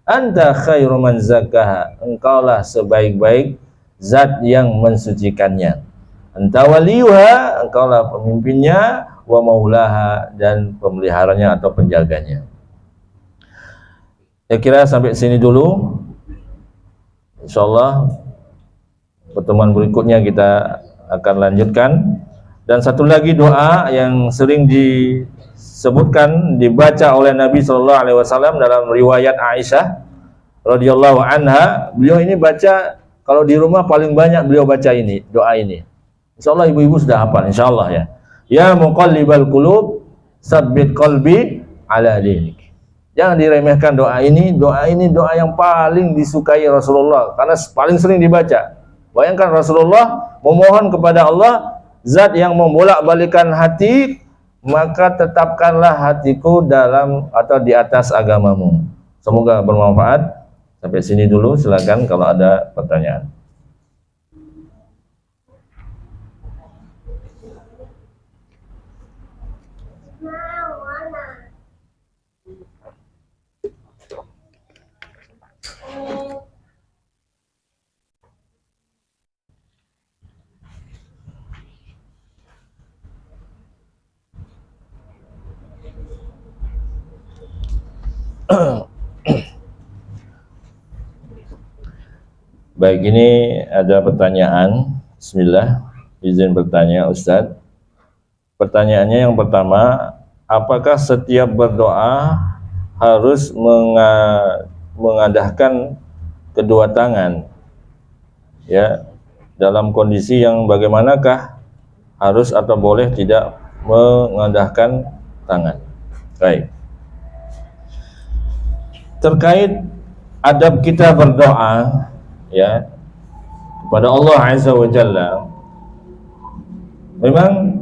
Anta khairu man zakkaha. Engkaulah sebaik-baik zat yang mensucikannya. Anta waliyuha, engkaulah pemimpinnya, wa maulaha, dan pemeliharanya atau penjaganya. Saya kira sampai sini dulu. Insyaallah pertemuan berikutnya kita akan lanjutkan. Dan satu lagi doa yang sering disebutkan, dibaca oleh Nabi sallallahu alaihi wasallam dalam riwayat Aisyah radhiyallahu anha. Beliau ini baca kalau di rumah paling banyak beliau baca ini, doa ini. Insyaallah ibu-ibu sudah hafal insyaallah ya. Ya muqallibal qulub, tsabbit qalbi ala dinik. Jangan diremehkan doa ini. Doa ini doa yang paling disukai Rasulullah karena paling sering dibaca. Bayangkan Rasulullah memohon kepada Allah, zat yang membolak-balikan hati, maka tetapkanlah hatiku dalam atau di atas agamamu. Semoga bermanfaat. Sampai sini dulu, silakan kalau ada pertanyaan. Baik, ini ada pertanyaan. Bismillah, izin bertanya Ustadz. Pertanyaannya yang pertama, apakah setiap berdoa harus mengadahkan kedua tangan? Ya, dalam kondisi yang bagaimanakah harus atau boleh tidak mengadahkan tangan? Baik. Terkait adab kita berdoa ya kepada Allah Azza wa Jalla, memang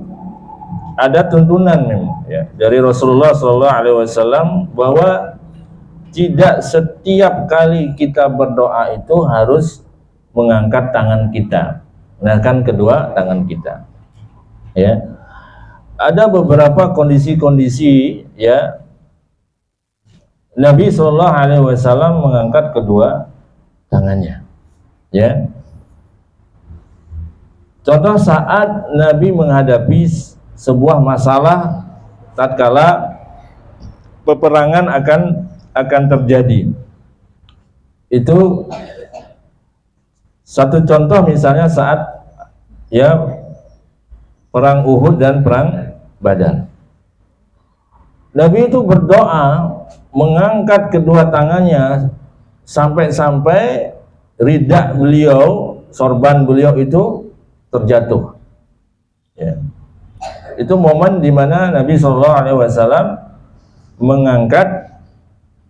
ada tuntunan memang ya dari Rasulullah sallallahu alaihi wasallam bahwa tidak setiap kali kita berdoa itu harus mengangkat tangan kita, mengangkat kedua tangan kita. Ya. Ada beberapa kondisi-kondisi ya Nabi sallallahu alaihi wasallam mengangkat kedua tangannya. Ya. Contoh saat Nabi menghadapi sebuah masalah tatkala peperangan akan terjadi. Itu satu contoh misalnya saat ya perang Uhud dan perang Badar. Nabi itu berdoa mengangkat kedua tangannya sampai-sampai rida beliau, sorban beliau itu terjatuh. Ya. Itu momen di mana Nabi SAW mengangkat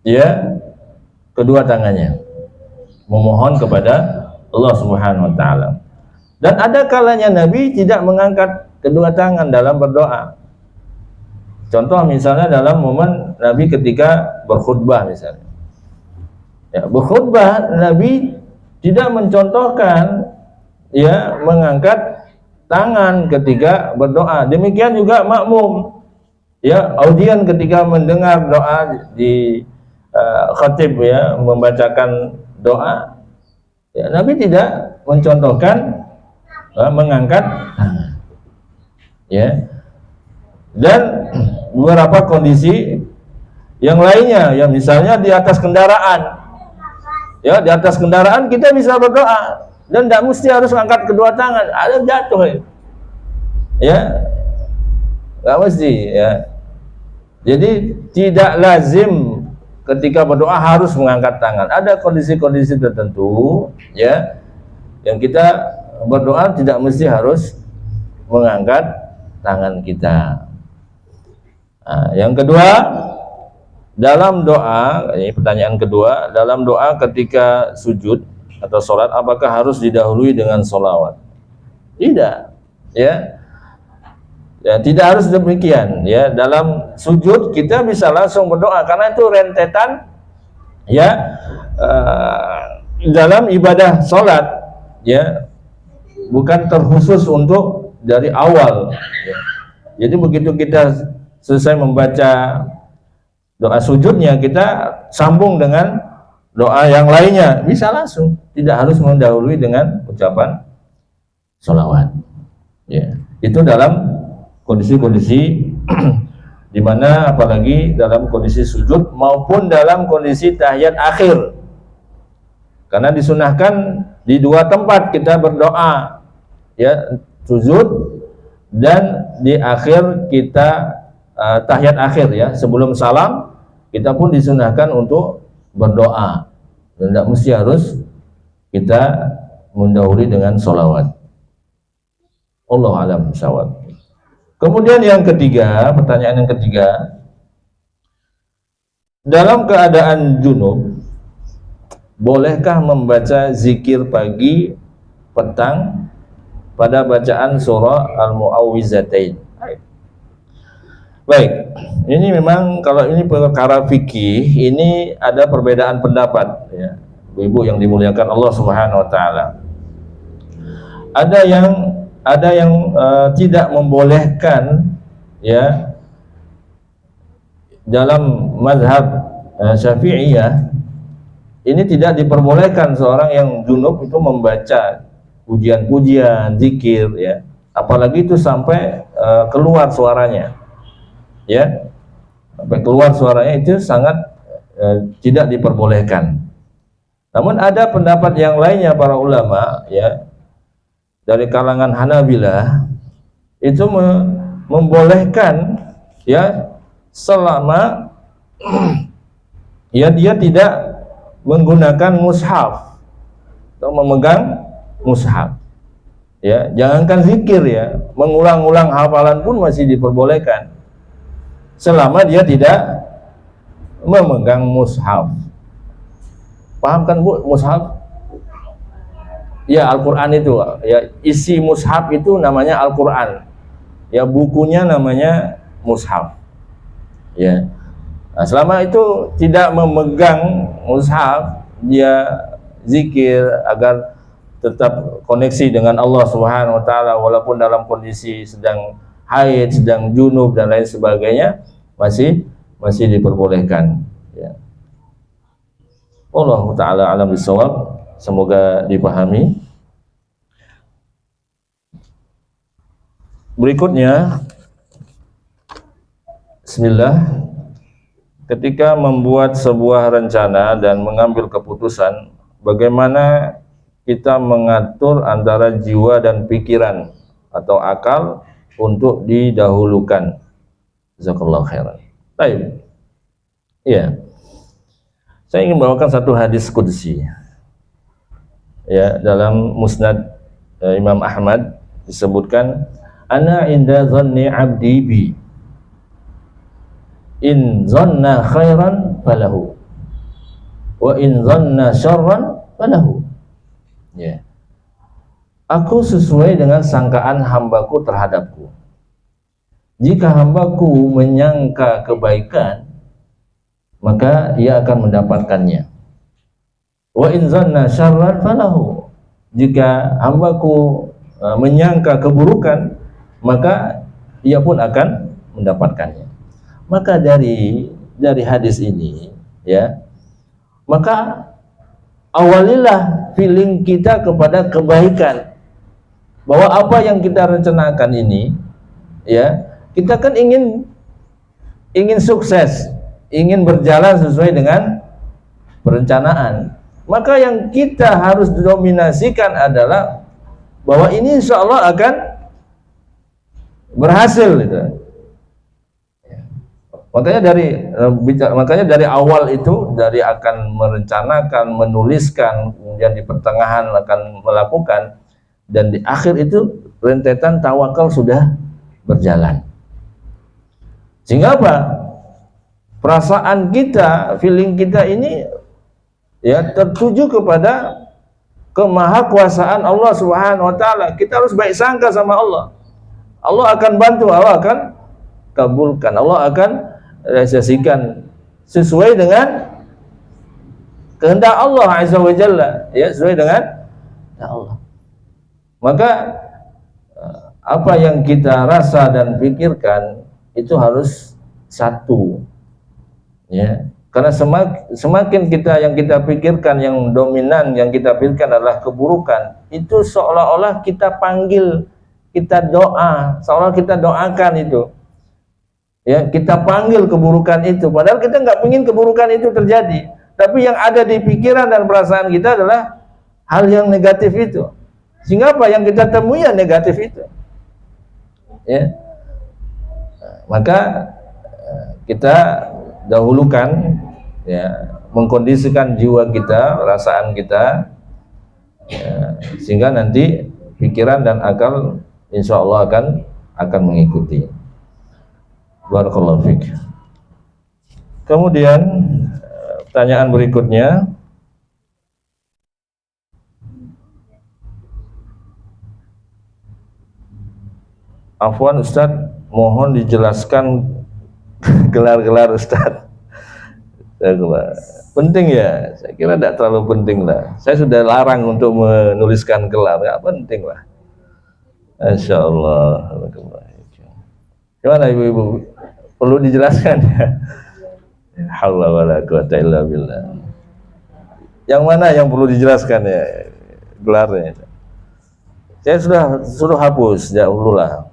ya kedua tangannya, memohon kepada Allah Subhanahu Wa Taala. Dan ada kalanya Nabi tidak mengangkat kedua tangan dalam berdoa. Contoh misalnya dalam momen Nabi ketika berkhutbah misalnya. Ya, berkhutbah Nabi tidak mencontohkan ya mengangkat tangan ketika berdoa. Demikian juga makmum. Ya, audien ketika mendengar doa di khatib ya membacakan doa. Ya, Nabi tidak mencontohkan mengangkat tangan. Ya. Dan beberapa kondisi yang lainnya ya misalnya di atas kendaraan. Ya, di atas kendaraan kita bisa berdoa dan tidak mesti harus angkat kedua tangan. Ada jatuh ya. Enggak mesti ya. Jadi tidak lazim ketika berdoa harus mengangkat tangan. Ada kondisi-kondisi tertentu ya yang kita berdoa tidak mesti harus mengangkat tangan kita. Nah, yang kedua, dalam doa, ini pertanyaan kedua, dalam doa ketika sujud atau sholat, apakah harus didahului dengan sholawat? Tidak, ya. Ya, tidak harus demikian. Ya, dalam sujud kita bisa langsung berdoa karena itu rentetan, ya, dalam ibadah sholat, ya, bukan terkhusus untuk dari awal. Ya. Jadi begitu kita selesai membaca doa sujudnya, kita sambung dengan doa yang lainnya, bisa langsung, tidak harus mendahului dengan ucapan sholawat. Ya, itu dalam kondisi-kondisi di mana apalagi dalam kondisi sujud maupun dalam kondisi tahiyat akhir, karena disunahkan di dua tempat kita berdoa, ya, sujud dan di akhir kita tahiyat akhir ya, sebelum salam kita pun disunahkan untuk berdoa dan tidak mesti harus kita mendahului dengan sholawat. Allahu a'lam bishawab. Kemudian yang ketiga, pertanyaan yang ketiga, dalam keadaan junub, bolehkah membaca zikir pagi, petang pada bacaan surah Al-Mu'awwizatain? Baik, ini memang kalau ini perkara fikih, ini ada perbedaan pendapat ya. Ibu yang dimuliakan Allah Subhanahu wa taala. Ada yang tidak membolehkan ya, dalam mazhab Syafi'iyah ini tidak diperbolehkan seorang yang junub itu membaca pujian-pujian, zikir ya, apalagi itu sampai keluar suaranya ya, sampai keluar suaranya, itu sangat tidak diperbolehkan. Namun ada pendapat yang lainnya para ulama ya, dari kalangan Hanabilah, itu membolehkan ya, selama ya dia tidak menggunakan mushaf atau memegang mushaf ya. Jangankan zikir ya, mengulang-ulang hafalan pun masih diperbolehkan selama dia tidak memegang mushaf. Paham kan Bu, mushaf? Ya, Al-Quran itu ya, isi mushaf itu namanya Al-Quran ya, bukunya namanya mushaf ya. Nah, selama itu tidak memegang mushaf, dia zikir agar tetap koneksi dengan Allah Subhanahu wa taala walaupun dalam kondisi sedang haid, sedang junub dan lain sebagainya, masih diperbolehkan ya. Allah taala alam bisawab. Semoga dipahami. Berikutnya, bismillah, ketika membuat sebuah rencana dan mengambil keputusan, bagaimana kita mengatur antara jiwa dan pikiran atau akal untuk didahulukan? Jazakallahu khairan. Baik. Iya. Saya ingin bawakan satu hadis qudsi. Ya, dalam Musnad Imam Ahmad disebutkan, ana inda dhanni 'abdi bi, in dhanna khairan falahu wa in dhanna syarran falahu. Ya. Aku sesuai dengan sangkaan hambaku terhadapku. Jika hambaku menyangka kebaikan, maka ia akan mendapatkannya. Wa in zanna syarran falahu. Jika hambaku menyangka keburukan, maka ia pun akan mendapatkannya. Maka dari hadis ini ya, maka awalilah feeling kita kepada kebaikan, bahwa apa yang kita rencanakan ini ya, kita kan ingin sukses, ingin berjalan sesuai dengan perencanaan. Maka yang kita harus dominasikan adalah bahwa ini insya Allah akan berhasil gitu. Makanya dari awal itu, dari akan merencanakan, menuliskan, kemudian di pertengahan akan melakukan, dan di akhir itu rentetan tawakal sudah berjalan. Sehingga apa? Perasaan kita, feeling kita ini ya tertuju kepada kemahakuasaan Allah Subhanahu wa taala. Kita harus baik sangka sama Allah. Allah akan bantu, Allah akan kabulkan, Allah akan realisasikan sesuai dengan kehendak Allah Azza wa Jalla, ya, sesuai dengan Allah. Maka apa yang kita rasa dan pikirkan itu harus satu, ya. Karena semakin yang kita pikirkan, yang dominan, yang kita pikirkan adalah keburukan, itu seolah-olah kita panggil, kita doa, seolah kita doakan itu. Ya, kita panggil keburukan itu, padahal kita nggak ingin keburukan itu terjadi. Tapi yang ada di pikiran dan perasaan kita adalah hal yang negatif itu. Sehingga apa yang kita temui ya negatif itu. Ya. Maka kita dahulukan ya, mengkondisikan jiwa kita, perasaan kita ya, sehingga nanti pikiran dan akal insya Allah akan mengikuti. Barakallahu fiik. Kemudian pertanyaan berikutnya, afwan Ustadz, mohon dijelaskan gelar-gelar Ustadz. Penting ya, saya kira tidak terlalu penting lah. Saya sudah larang untuk menuliskan gelar, nggak penting lah. Insya Allah. Gimana ibu-ibu? Perlu dijelaskan ya? Haula wala quwata illa billah. Yang mana yang perlu dijelaskan ya gelarnya? Saya sudah hapus, ya perlu lah.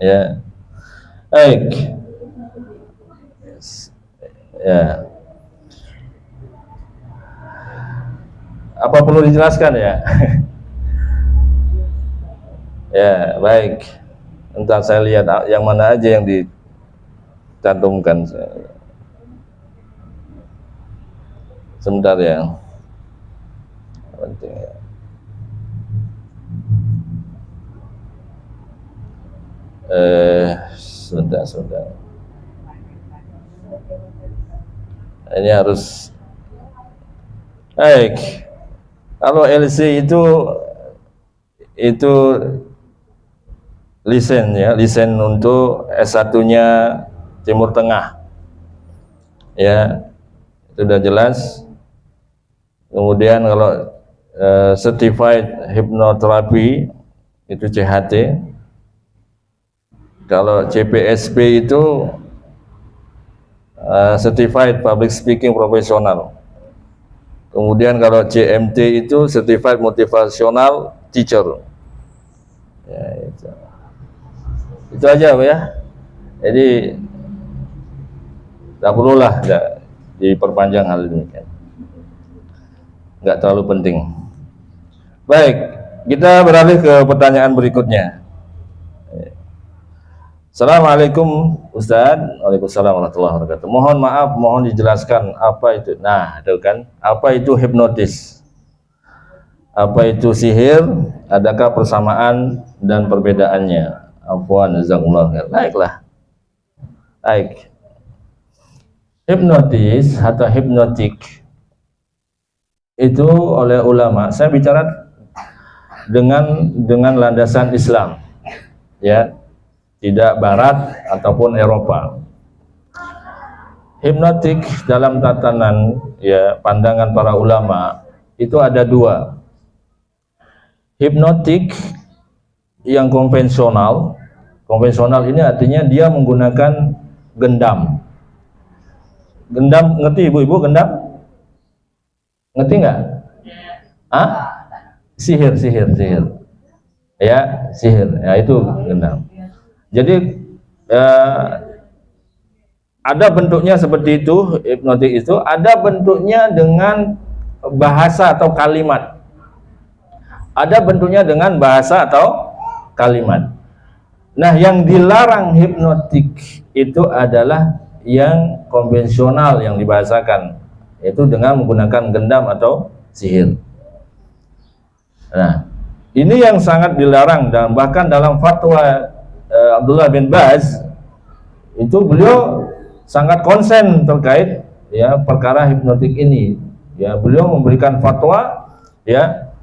Ya. Baik. Ya. Apa perlu dijelaskan ya? Ya, baik. Entar saya lihat yang mana aja yang dicantumkan. Sebentar ya. Penting ya. Sebentar. Ini harus baik. Kalau LC itu lisen untuk S1-nya Timur Tengah. Ya, itu sudah jelas. Kemudian kalau certified hypnotherapy itu CHT. Kalau CPSP itu certified public speaking professional. Kemudian kalau CMT itu certified motivational teacher. Ya, itu aja Pak ya. Jadi tak perlulah diperpanjang hal ini kan. Nggak terlalu penting. Baik, kita beralih ke pertanyaan berikutnya. Assalamualaikum Ustaz. Waalaikumsalam warahmatullahi wabarakatuh. Mohon maaf, mohon dijelaskan apa itu. Nah, itu kan, apa itu hipnotis? Apa itu sihir? Adakah persamaan dan perbedaannya? Afwan, jazakumullah khair. Baiklah. Baik. Hipnotis atau hipnotik itu oleh ulama, saya bicara dengan landasan Islam. Ya. Tidak Barat ataupun Eropa. Hipnotik dalam tatanan ya pandangan para ulama itu ada dua. Hipnotik yang konvensional ini artinya dia menggunakan gendam. Gendam, ngerti ibu-ibu gendam? Ngerti nggak? Ah? Sihir. Ya, sihir. Ya itu gendam. Jadi ada bentuknya seperti itu, hipnotik itu, ada bentuknya dengan bahasa atau kalimat. Ada bentuknya dengan bahasa atau kalimat. Nah, yang dilarang hipnotik itu adalah yang konvensional yang dibahasakan, yaitu dengan menggunakan gendam atau sihir. Nah, ini yang sangat dilarang dan bahkan dalam fatwa Abdullah bin Baz itu beliau sangat konsen terkait ya perkara hipnotik ini. Ya, beliau memberikan fatwa ya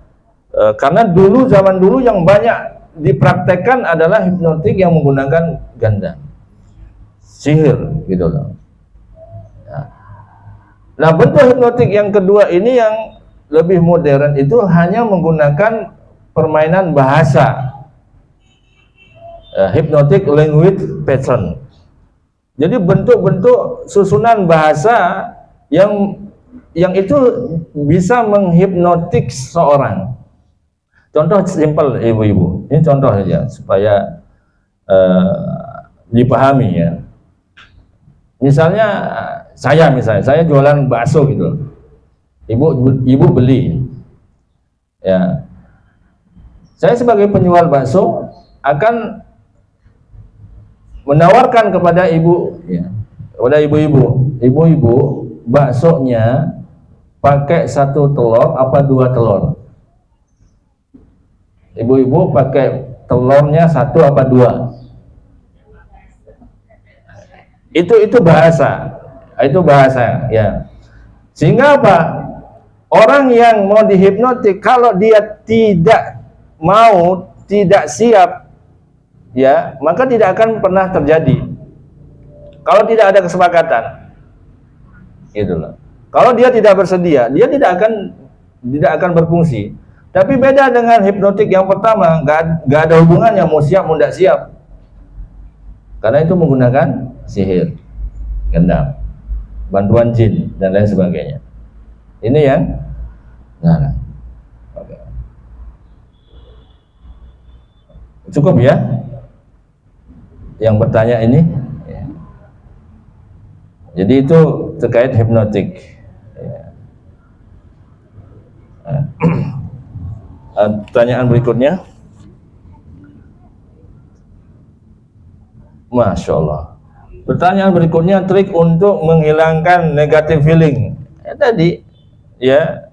karena zaman dulu yang banyak dipraktekkan adalah hipnotik yang menggunakan ganda, sihir gitu loh. Nah, bentuk hipnotik yang kedua ini yang lebih modern itu hanya menggunakan permainan bahasa. Hypnotic language pattern. Jadi bentuk-bentuk susunan bahasa yang itu bisa menghipnotik seorang. Contoh simpel ibu-ibu. Ini contoh saja supaya dipahami ya. Misalnya saya jualan bakso gitu. Ibu beli. Ya. Saya sebagai penjual bakso akan menawarkan kepada ibu, ya, kepada ibu-ibu, baksonya pakai 1 telur apa 2 telur? Ibu-ibu pakai telurnya 1 apa 2. Itu bahasa. Itu bahasa ya. Sehingga apa? Orang yang mau dihipnotik, kalau dia tidak mau, tidak siap, ya, maka tidak akan pernah terjadi. Kalau tidak ada kesepakatan, gitu loh. Kalau dia tidak bersedia, dia tidak akan berfungsi. Tapi beda dengan hipnotik yang pertama, nggak ada hubungannya mau siap mau tidak siap, karena itu menggunakan sihir, gendam, bantuan jin dan lain sebagainya. Ini yang okay. Cukup ya yang bertanya ini ya. Jadi itu terkait hipnotik ya. Pertanyaan berikutnya, Masya Allah. Pertanyaan berikutnya, trik untuk menghilangkan negative feeling tadi ya.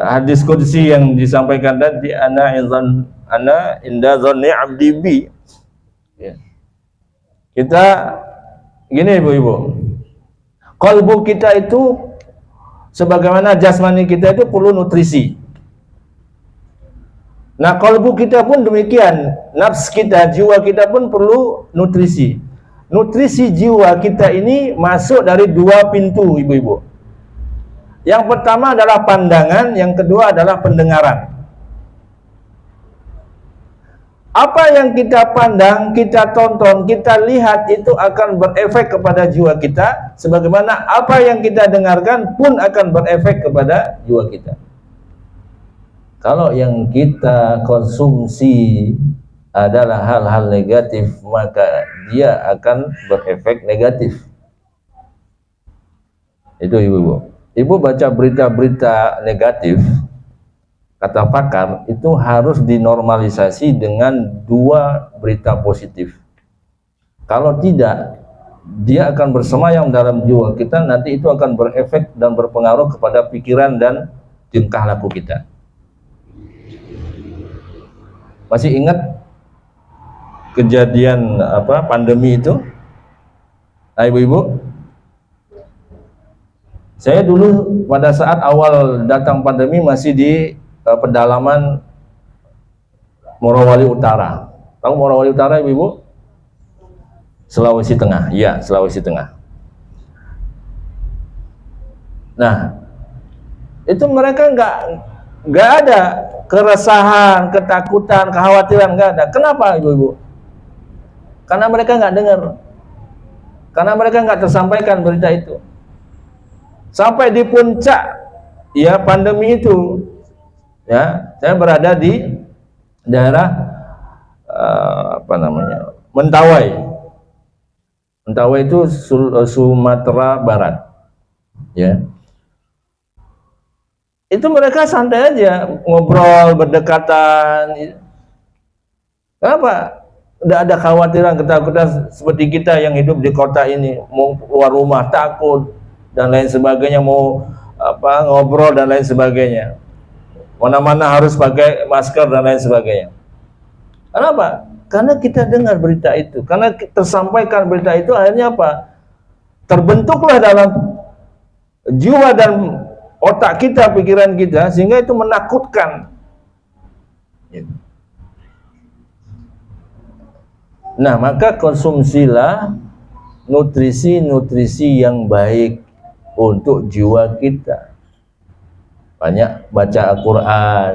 Hadis qudsi yang disampaikan tadi, ana inda dhanni abdi bi ya. Kita gini ibu-ibu, kalbu kita itu sebagaimana jasmani kita itu perlu nutrisi. Nah, kalbu kita pun demikian, nafs kita, jiwa kita pun perlu nutrisi. Nutrisi jiwa kita ini masuk dari 2 pintu ibu-ibu. Yang pertama adalah pandangan, yang kedua adalah pendengaran. Apa yang kita pandang, kita tonton, kita lihat itu akan berefek kepada jiwa kita, sebagaimana apa yang kita dengarkan pun akan berefek kepada jiwa kita. Kalau yang kita konsumsi adalah hal-hal negatif, maka dia akan berefek negatif. Itu ibu-ibu. Ibu baca berita-berita negatif, kata pakar, itu harus dinormalisasi dengan 2 berita positif. Kalau tidak, dia akan bersemayam dalam jiwa kita, nanti itu akan berefek dan berpengaruh kepada pikiran dan tingkah laku kita. Masih ingat kejadian pandemi itu? Ibu-ibu, saya dulu pada saat awal datang pandemi masih di pedalaman Morowali Utara. Tahu Morowali Utara ibu-ibu? Sulawesi Tengah. Iya, Sulawesi Tengah. Nah, itu mereka nggak ada keresahan, ketakutan, kekhawatiran, nggak ada. Kenapa ibu-ibu? Karena mereka nggak dengar, karena mereka nggak tersampaikan berita itu. Sampai di puncak ya pandemi itu, ya, saya berada di daerah Mentawai. Mentawai itu Sumatera Barat, ya. Itu mereka santai aja, ngobrol, berdekatan. Kenapa? Tidak ada khawatiran, ketakutan seperti kita yang hidup di kota ini, mau keluar rumah takut dan lain sebagainya, mau ngobrol dan lain sebagainya. Mana-mana harus pakai masker dan lain sebagainya. Kenapa? Karena kita dengar berita itu, karena tersampaikan berita itu, akhirnya apa? Terbentuklah dalam jiwa dan otak kita, pikiran kita, sehingga itu menakutkan. Nah, maka konsumsilah nutrisi-nutrisi yang baik untuk jiwa kita. Banyak baca Al-Quran,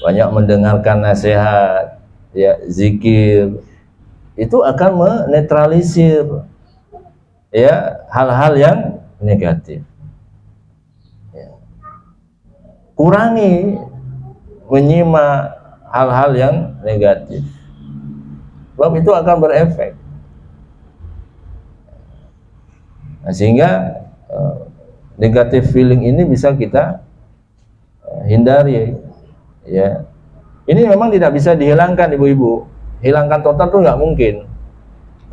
banyak mendengarkan nasihat, ya, zikir. Itu akan menetralisir ya hal-hal yang negatif. Kurangi menyimak hal-hal yang negatif, sebab itu akan berefek. Nah, sehingga negative feeling ini bisa kita hindari ya. Ini memang tidak bisa dihilangkan ibu-ibu, hilangkan total itu nggak mungkin,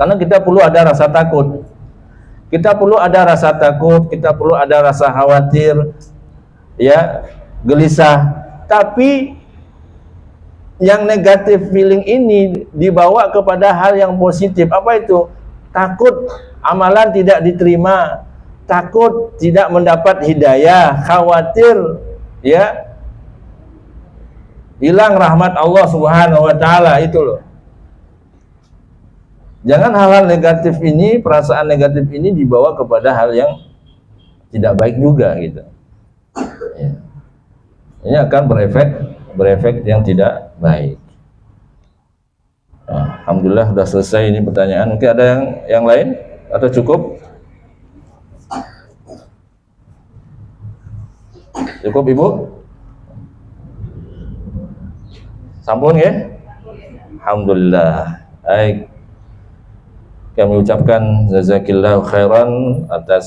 karena kita perlu ada rasa takut, kita perlu ada rasa takut, kita perlu ada rasa khawatir ya, gelisah. Tapi yang negatif feeling ini dibawa kepada hal yang positif. Apa itu? Takut amalan tidak diterima, takut tidak mendapat hidayah, khawatir ya hilang rahmat Allah Subhanahu wa taala, itu loh. Jangan hal-hal negatif ini, perasaan negatif ini dibawa kepada hal yang tidak baik juga gitu. Ya. Ini akan berefek yang tidak baik. Nah, alhamdulillah sudah selesai ini pertanyaan. Mungkin ada yang lain atau cukup? Cukup Ibu? Sampun ya? Alhamdulillah. Baik. Kami ucapkan jazakillahu khairan atas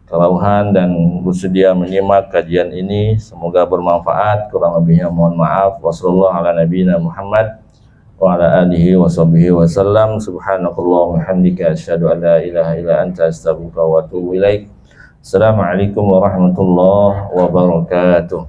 kelauhan dan bersedia menyimak kajian ini. Semoga bermanfaat. Kurang lebihnya mohon maaf. Wassallallahu ala nabiyina Muhammad wa ala alihi wa sahbihi wa sallam. Subhanakallah wa hamdika asyhadu an la ilaha illa anta astaghfiruka wa atubu ilaik. Assalamualaikum warahmatullahi wabarakatuh.